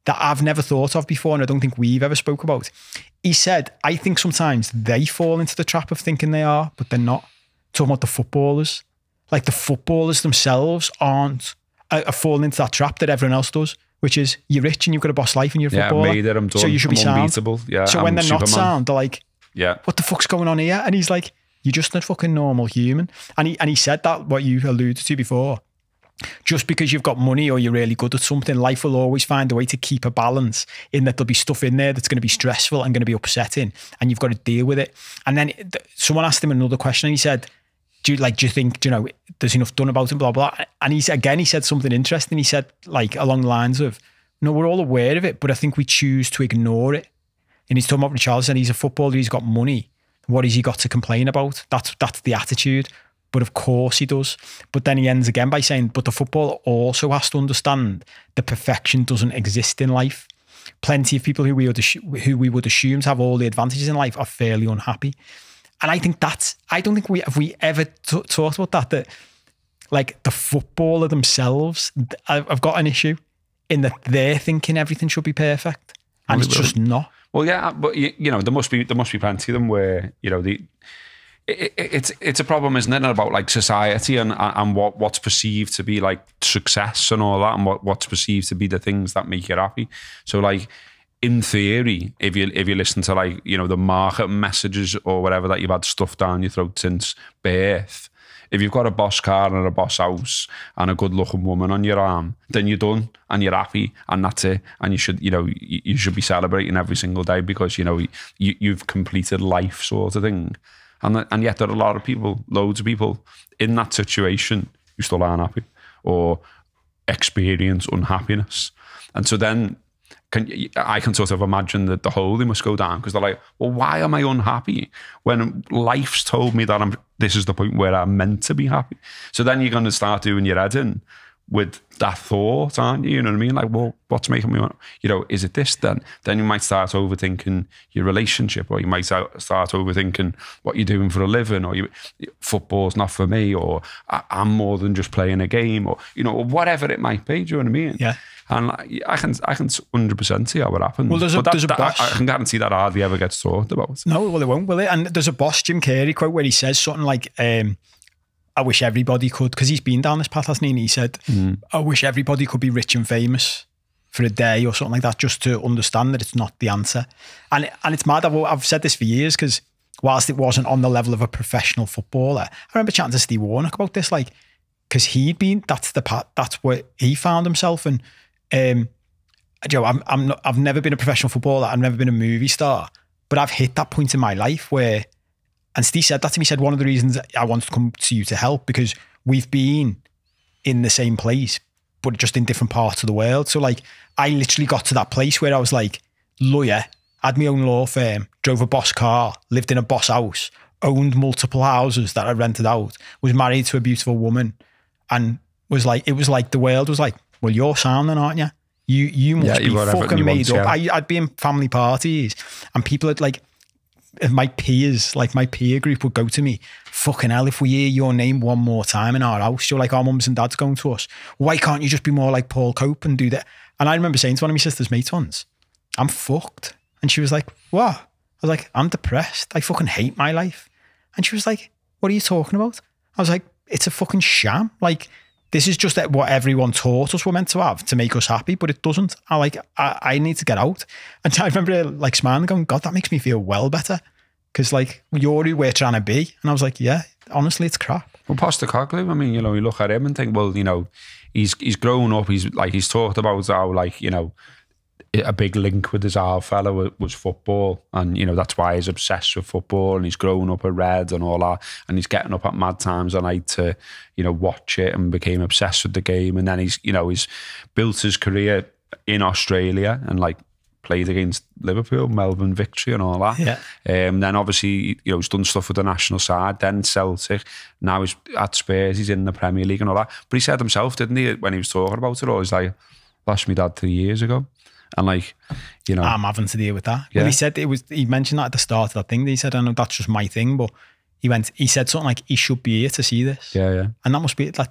that I've never thought of before, and I don't think we've ever spoke about. He said, I think sometimes they fall into the trap of thinking they are, but they're not. Talking about the footballers. Like the footballers themselves are falling into that trap that everyone else does, which is you're rich and you've got a boss life and you're a footballer. Made it, I'm done. So you should be sound. Yeah, so when they're not sound, they're like, yeah, what the fuck's going on here? And he's like, you're just a fucking normal human. And he said that, what you alluded to before. Just because you've got money or you're really good at something, life will always find a way to keep a balance, in that there'll be stuff in there that's going to be stressful and going to be upsetting, and you've got to deal with it. And then someone asked him another question, and he said, do you think, there's enough done about him, blah, blah. And he said something interesting. He said, like, along the lines of, no, we're all aware of it, but I think we choose to ignore it. And he's talking about Richarlison. He's a footballer, he's got money. What has he got to complain about? That's the attitude. But of course he does. But then he ends again by saying, but the footballer also has to understand that perfection doesn't exist in life. Plenty of people who we would assume to have all the advantages in life are fairly unhappy. And I think I don't think we ever talked about that like the footballer themselves, I've got an issue. in that they're thinking everything should be perfect, and it's just not. Well, yeah, but you know, there must be plenty of them where, you know, it's a problem, isn't it, about like society and what's perceived to be like success and all that, and what's perceived to be the things that make you happy. So like, in theory, if you listen to like, you know, the marketing messages or whatever, that you've had stuffed down your throat since birth, if you've got a boss car and a boss house and a good looking woman on your arm, then you're done and you're happy and that's it. And you should, you know, you should be celebrating every single day because, you know, you've completed life, sort of thing. And yet there are a lot of people, loads of people in that situation who still aren't happy or experience unhappiness. And so then I can sort of imagine that the hole they must go down, because they're like, well, why am I unhappy when life's told me that this is the point where I'm meant to be happy? So then you're going to start doing your head in with that thought, aren't you? You know what I mean? Like, well, what's making me want, you know, is it this then? Then you might start overthinking your relationship, or you might start overthinking what you're doing for a living, or football's not for me, or I'm more than just playing a game, or, you know, whatever it might be. Do you know what I mean? Yeah. And I can 100% see how it happens. Well, there's a boss. I can guarantee that hardly ever gets talked about. No, well, it won't, will it? And there's a boss, Jim Carrey quote, where he says something like, I wish everybody could, because he's been down this path, hasn't he? And he said, I wish everybody could be rich and famous for a day or something like that, just to understand that it's not the answer. And it's mad. I've said this for years, because whilst it wasn't on the level of a professional footballer, I remember chatting to Steve Warnock about this, like, because that's where he found himself. And Joe, I've never been a professional footballer. I've never been a movie star, but I've hit that point in my life where, and Steve said that to me, he said, one of the reasons I wanted to come to you to help, because we've been in the same place, but just in different parts of the world. So like, I literally got to that place where I was like, lawyer, had my own law firm, drove a boss car, lived in a boss house, owned multiple houses that I rented out, was married to a beautiful woman, and was like, it was like the world was like, well, you're sound then, aren't you? You must be fucking made up. I'd be in family parties and people had like, my peers, like my peer group would go to me, fucking hell, if we hear your name one more time in our house, you're like, our mums and dads going to us, why can't you just be more like Paul Cope and do that? And I remember saying to one of my sister's mates once, I'm fucked. And she was like, what? I was like, I'm depressed. I fucking hate my life. And she was like, what are you talking about? I was like, it's a fucking sham. Like, this is just what everyone taught us we're meant to have to make us happy, but it doesn't. I need to get out. And I remember like smiling going, God, that makes me feel well better. Because like, you're who we're trying to be. And I was like, yeah, honestly, it's crap. Well, Postecoglou, I mean, you know, you look at him and think, well, you know, he's grown up. He's talked about how, like, you know, a big link with his old fella was football, and you know that's why he's obsessed with football, and he's grown up a Red and all that, and he's getting up at mad times of night to, you know, watch it, and became obsessed with the game. And then he's built his career in Australia and like played against Liverpool, Melbourne Victory and all that. Yeah. Then obviously, you know, he's done stuff with the national side, then Celtic, now he's at Spurs, he's in the Premier League and all that. But he said himself, didn't he, when he was talking about it all, he's like, lost my dad 3 years ago. And like, you know, I'm having to deal with that. Yeah. Well, he said he mentioned that at the start of that thing. He said, I know that's just my thing, but he said something like, he should be here to see this. Yeah. And that must be that's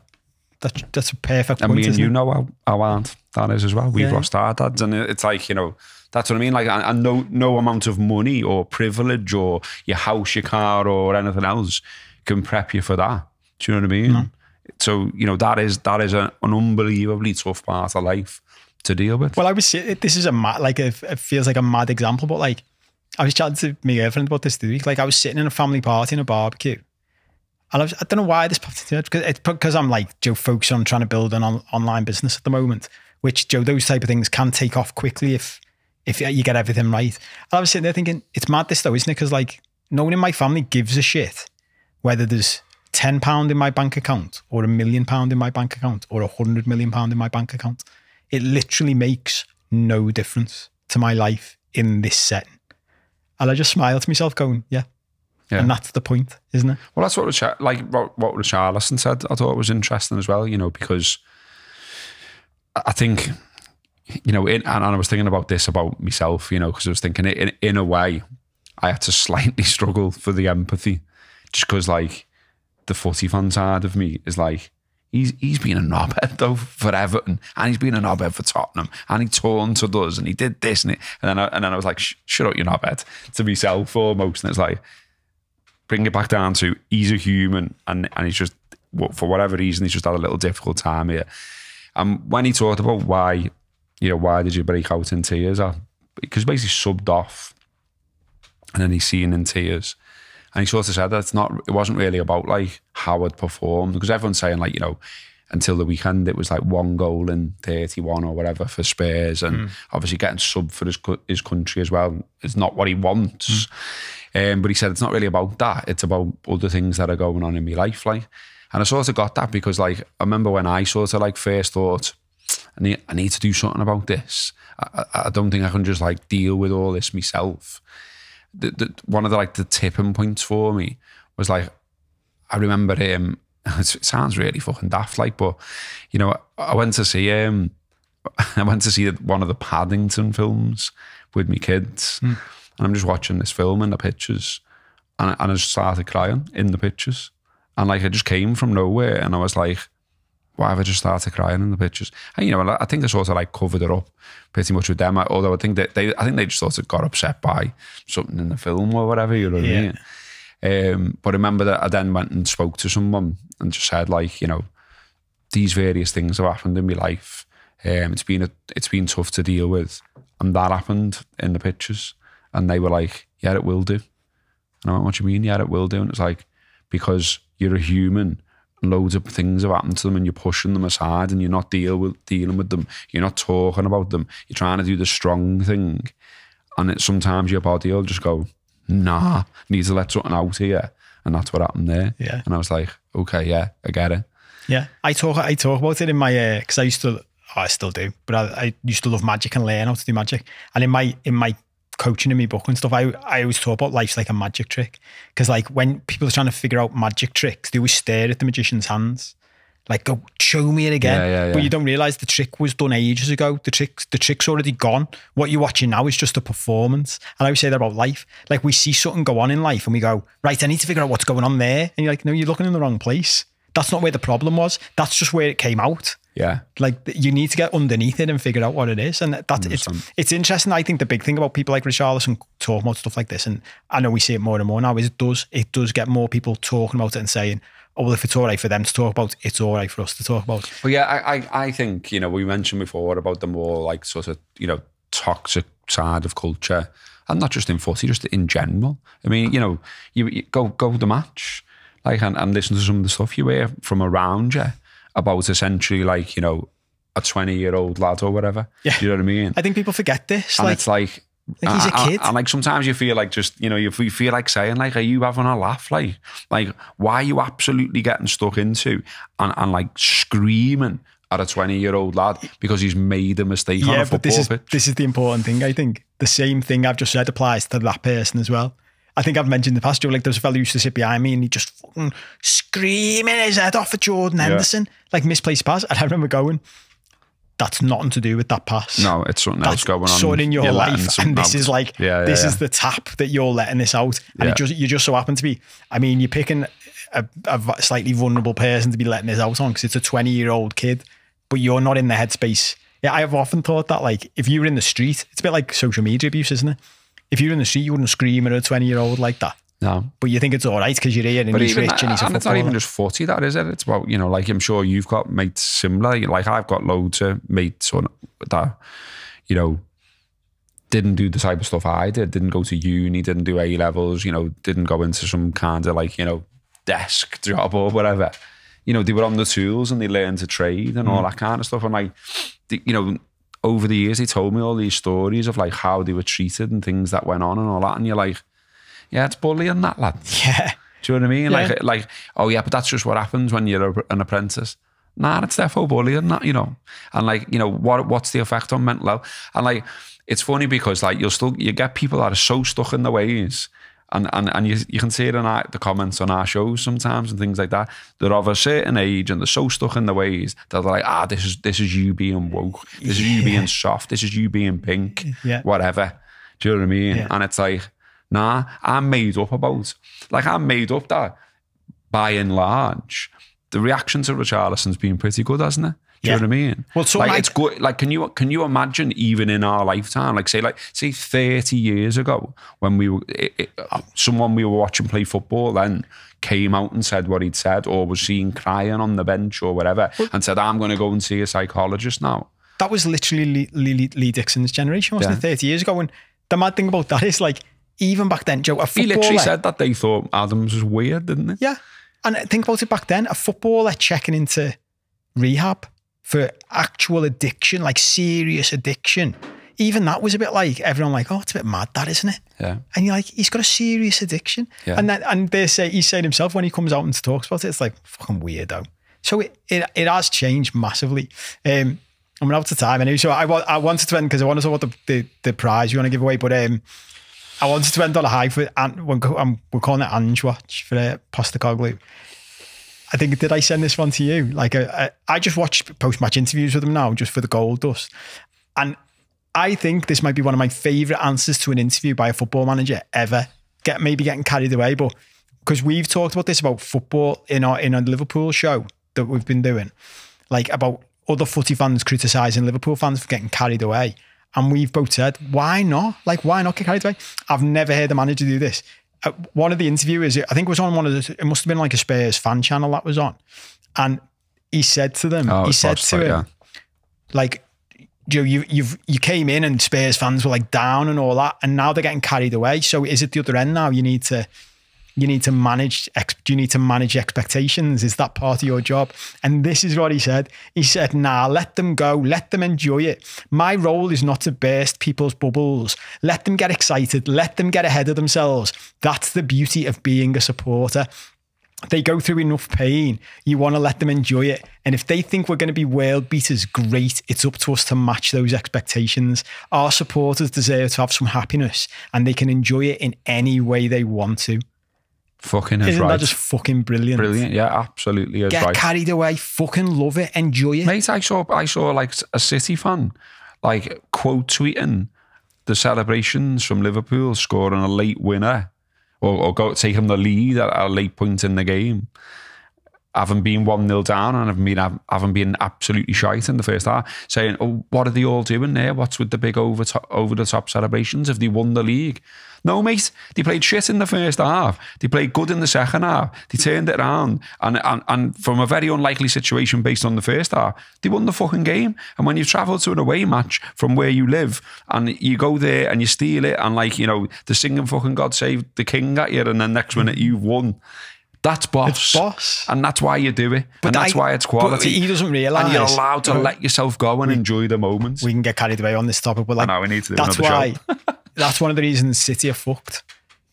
a perfect point. And me and you know how aren't that is as well. We've lost our dads, and it's like, you know, that's what I mean. Like, and no amount of money or privilege or your house, your car, or anything else can prep you for that. Do you know what I mean? No. So, you know, that is an unbelievably tough part of life to deal with. Well, this is it feels like a mad example, but like, I was chatting to my girlfriend about this week. Like, I was sitting in a family party in a barbecue, and I don't know why this popped into it, because I'm like, Joe, focused on trying to build an online business at the moment, which, Joe, those type of things can take off quickly if you get everything right. And I was sitting there thinking, it's mad this though, isn't it? Because like, no one in my family gives a shit whether there's £10 in my bank account or £1 million in my bank account or £100 million in my bank account. It literally makes no difference to my life in this setting. And I just smiled to myself going, yeah. And that's the point, isn't it? Well, that's what Richarlison said. I thought it was interesting as well, you know, because I think, you know, and I was thinking about this about myself, you know, because I was thinking in a way, I had to slightly struggle for the empathy, just because like the footy fan side of me is like, he's been a knobhead though for Everton, and he's been a knobhead for Tottenham, and he taunted us, and he did this, and then I was like, shut up, you knobhead, to myself almost. And it's like, bring it back down to he's a human, and he's just, for whatever reason, he's just had a little difficult time here. And when he talked about why did you break out in tears? Because basically subbed off, and then he's seen in tears. And he sort of said that it wasn't really about like how I'd performed, because everyone's saying like, until the weekend, it was like 1 goal in 31 or whatever for Spurs, and obviously getting subbed for his country as well is not what he wants. But he said it's not really about that. It's about other things that are going on in my life, like. And I sort of got that because like I remember when I sort of like first thought, I need to do something about this. I don't think I can just like deal with all this myself. One of the tipping points for me was like, I remember him. It sounds really fucking daft, like, but I went to see one of the Paddington films with my kids, and I'm just watching this film in the pictures, and I just started crying in the pictures, and like it just came from nowhere, and I was like, why have I just started crying in the pictures? And I think they sort of like covered it up pretty much with them. Although I think they just sort of got upset by something in the film or whatever. You know what I mean? But I remember that I then went and spoke to someone and just said like, these various things have happened in my life. It's been tough to deal with, and that happened in the pictures. And they were like, yeah, it will do. And I went, what do you mean? Yeah, it will do. And it's like, because you're a human. Loads of things have happened to them, and you're pushing them aside, and you're not dealing with them. You're not talking about them. You're trying to do the strong thing, and sometimes your body will just go, nah, need to let something out here, and that's what happened there. Yeah. And I was like, okay, yeah, I get it. Yeah, I talk about it in my because I still do, but I used to love magic and learn how to do magic, and in my coaching in my book and stuff, I always talk about life's like a magic trick, because like when people are trying to figure out magic tricks, they always stare at the magician's hands like, go show me it again. But you don't realise the trick was done ages ago. The trick's already gone. What you're watching now is just a performance. And I always say that about life. Like we see something go on in life and we go, right, I need to figure out what's going on there, and you're like, no, you're looking in the wrong place. That's not where the problem was. That's just where it came out. Yeah. Like you need to get underneath it and figure out what it is. And it's interesting. I think the big thing about people like Richarlison talking about stuff like this, and I know we see it more and more now, is it does get more people talking about it and saying, oh, well, if it's all right for them to talk about, it's all right for us to talk about. Well, yeah, I think, we mentioned before about the more like sort of, toxic side of culture, and not just in footy, just in general. I mean, you go to the match, like, and listen to some of the stuff you hear from around you about essentially like, a 20-year-old lad or whatever. Yeah. You know what I mean? I think people forget this. And it's like he's a kid. And like sometimes you feel like just, you feel like saying like, are you having a laugh? Like why are you absolutely getting stuck into and like screaming at a 20-year-old lad because he's made a mistake on a football pitch? This is the important thing, I think. The same thing I've just said applies to that person as well. I think I've mentioned in the past, Joe, like there was a fella who used to sit behind me and he just fucking screaming his head off at Jordan Henderson, like misplaced pass. And I remember going, that's nothing to do with that pass. No, it's something else going on. Something in your life. And this is like, this is the tap that you're letting this out. And you just so happen to be, I mean, you're picking a slightly vulnerable person to be letting this out on because it's a 20-year-old kid, but you're not in the headspace. Yeah, I have often thought that like, if you were in the street, it's a bit like social media abuse, isn't it? If you're in the street, you wouldn't scream at a 20-year-old like that. No. But you think it's all right because you're here and he's rich and he's a footballer. It's not even just footy, that is it? It's about, like I'm sure you've got mates similar. Like I've got loads of mates that, didn't do the type of stuff I did, didn't go to uni, didn't do A-levels, didn't go into some kind of like, desk job or whatever. They were on the tools and they learned to trade and all that kind of stuff. And like, over the years, he told me all these stories of like how they were treated and things that went on and all that. And you're like, yeah, it's bullying that, lad. Yeah. Do you know what I mean? Yeah. Like, oh yeah, but that's just what happens when you're an apprentice. Nah, it's therefore bullying, that, And like, what's the effect on mental health? And like, it's funny because like you get people that are so stuck in their ways. And you can see it in the comments on our shows sometimes and things like that. They're of a certain age and they're so stuck in their ways that they're like, this is you being woke. This is you being soft. This is you being pink. Yeah. Whatever. Do you know what I mean? Yeah. And it's like, nah, I'm made up that by and large, the reaction to Richarlison's been pretty good, hasn't it? Do you know what I mean? Well, so like it's good. Like, can you imagine even in our lifetime, like say 30 years ago when we were someone we were watching play football then came out and said what he'd said, or was seen crying on the bench or whatever, and said, "I'm going to go and see a psychologist now." That was literally Lee Dixon's generation, wasn't it? 30 years ago. And the mad thing about that is, like, even back then, Joe, a footballer... He literally said that they thought Adams was weird, didn't he? Yeah. And think about it back then, a footballer checking into rehab for actual addiction, like serious addiction, even that was a bit like, everyone like, oh, it's a bit mad, that, isn't it? Yeah. And you're like, he's got a serious addiction. Yeah. And they say, he's saying himself when he comes out and talks about it, it's like, fucking weirdo. So it has changed massively. I'm out of time anyway, so I wanted to end, because I want to talk about the prize you want to give away, but I wanted to end on a high for, we're calling it Ange Watch for Postecoglou. I think, did I send this one to you? Like, I just watched post-match interviews with him now, just for the gold dust. And I think this might be one of my favourite answers to an interview by a football manager ever. Maybe getting carried away, but because we've talked about this about football in a Liverpool show that we've been doing, like about other footy fans criticising Liverpool fans for getting carried away. And we've both said, why not? Like, why not get carried away? I've never heard a manager do this. One of the interviewers, I think it was on one of the, it must have been like a Spurs fan channel that was on. And he said to them, like, Joe, you came in and Spurs fans were like down and all that, and now they're getting carried away. So is it the other end now? You need to manage, do you need to manage expectations? Is that part of your job? And this is what he said. He said, nah, let them go. Let them enjoy it. My role is not to burst people's bubbles. Let them get excited. Let them get ahead of themselves. That's the beauty of being a supporter. They go through enough pain. You want to let them enjoy it. And if they think we're going to be world beaters, great. It's up to us to match those expectations. Our supporters deserve to have some happiness, and they can enjoy it in any way they want to. Fucking is Isn't right. that just fucking brilliant? Brilliant, yeah, absolutely is Get right. carried away, fucking love it, enjoy it. Mate, I saw like a City fan, like quote tweeting the celebrations from Liverpool scoring a late winner or taking the lead at a late point in the game, having been 1-0 down and having been absolutely shite in the first half, saying, oh, what are they all doing there? What's with the big over-the-top celebrations? Have they won the league? No, mate, they played shit in the first half. They played good in the second half. They turned it around. And from a very unlikely situation based on the first half, they won the fucking game. And when you've travelled to an away match from where you live and you go there and you steal it and, like, you know, they're singing fucking God Save the King at you and then next minute you've won. That's boss. It's boss. And that's why you do it. But that's why it's quality. But he doesn't realise. And you're allowed to let yourself go and enjoy the moments. We can get carried away on this topic, but like, I know, we need to do that's another why, show. That's one of the reasons City are fucked.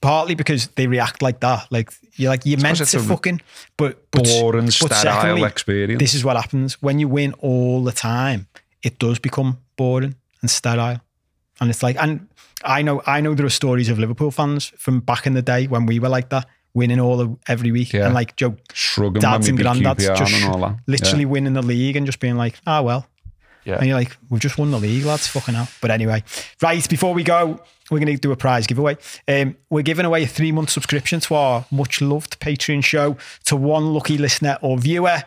Partly because they react like that. Like, you're meant to fucking... But boring, sterile secondly, experience. This is what happens. When you win all the time, it does become boring and sterile. And it's like... And I know there are stories of Liverpool fans from back in the day when we were like that, winning every week, and like Joe, shrugging dads and granddads just and all that. Literally winning the league and just being like, ah, well. Yeah. And you're like, we've just won the league, lads, fucking hell. But anyway, right, before we go, we're going to do a prize giveaway. We're giving away a 3-month subscription to our much loved Patreon show to one lucky listener or viewer.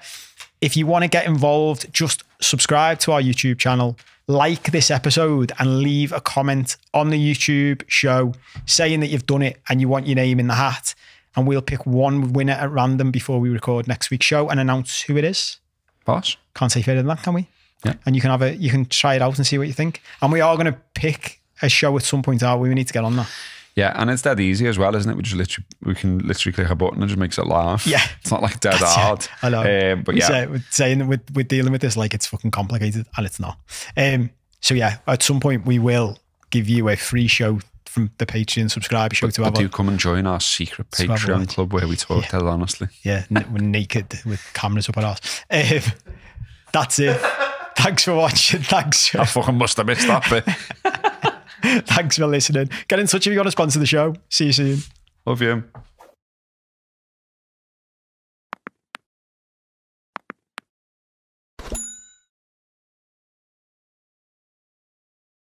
If you want to get involved, just subscribe to our YouTube channel, like this episode, and leave a comment on the YouTube show saying that you've done it and you want your name in the hat. And we'll pick one winner at random before we record next week's show and announce who it is. Boss. Can't say further than that, can we? Yeah. And you can try it out and see what you think. And we are going to pick a show at some point out. We need to get on that. Yeah, and it's dead easy as well, isn't it? We can literally click a button and it just makes it laugh. Yeah. It's not like dead hard. I know. But yeah. We're saying that we're dealing with this like it's fucking complicated, and it's not. So yeah, at some point we will give you a free show from the Patreon subscriber show to have. Do come and join our secret Patreon club where we talk dead honestly. Yeah, we're naked with cameras up our arse. That's it. Thanks for watching. Thanks. I fucking must have missed that bit. Thanks for listening. Get in touch if you want to sponsor the show. See you soon. Love you.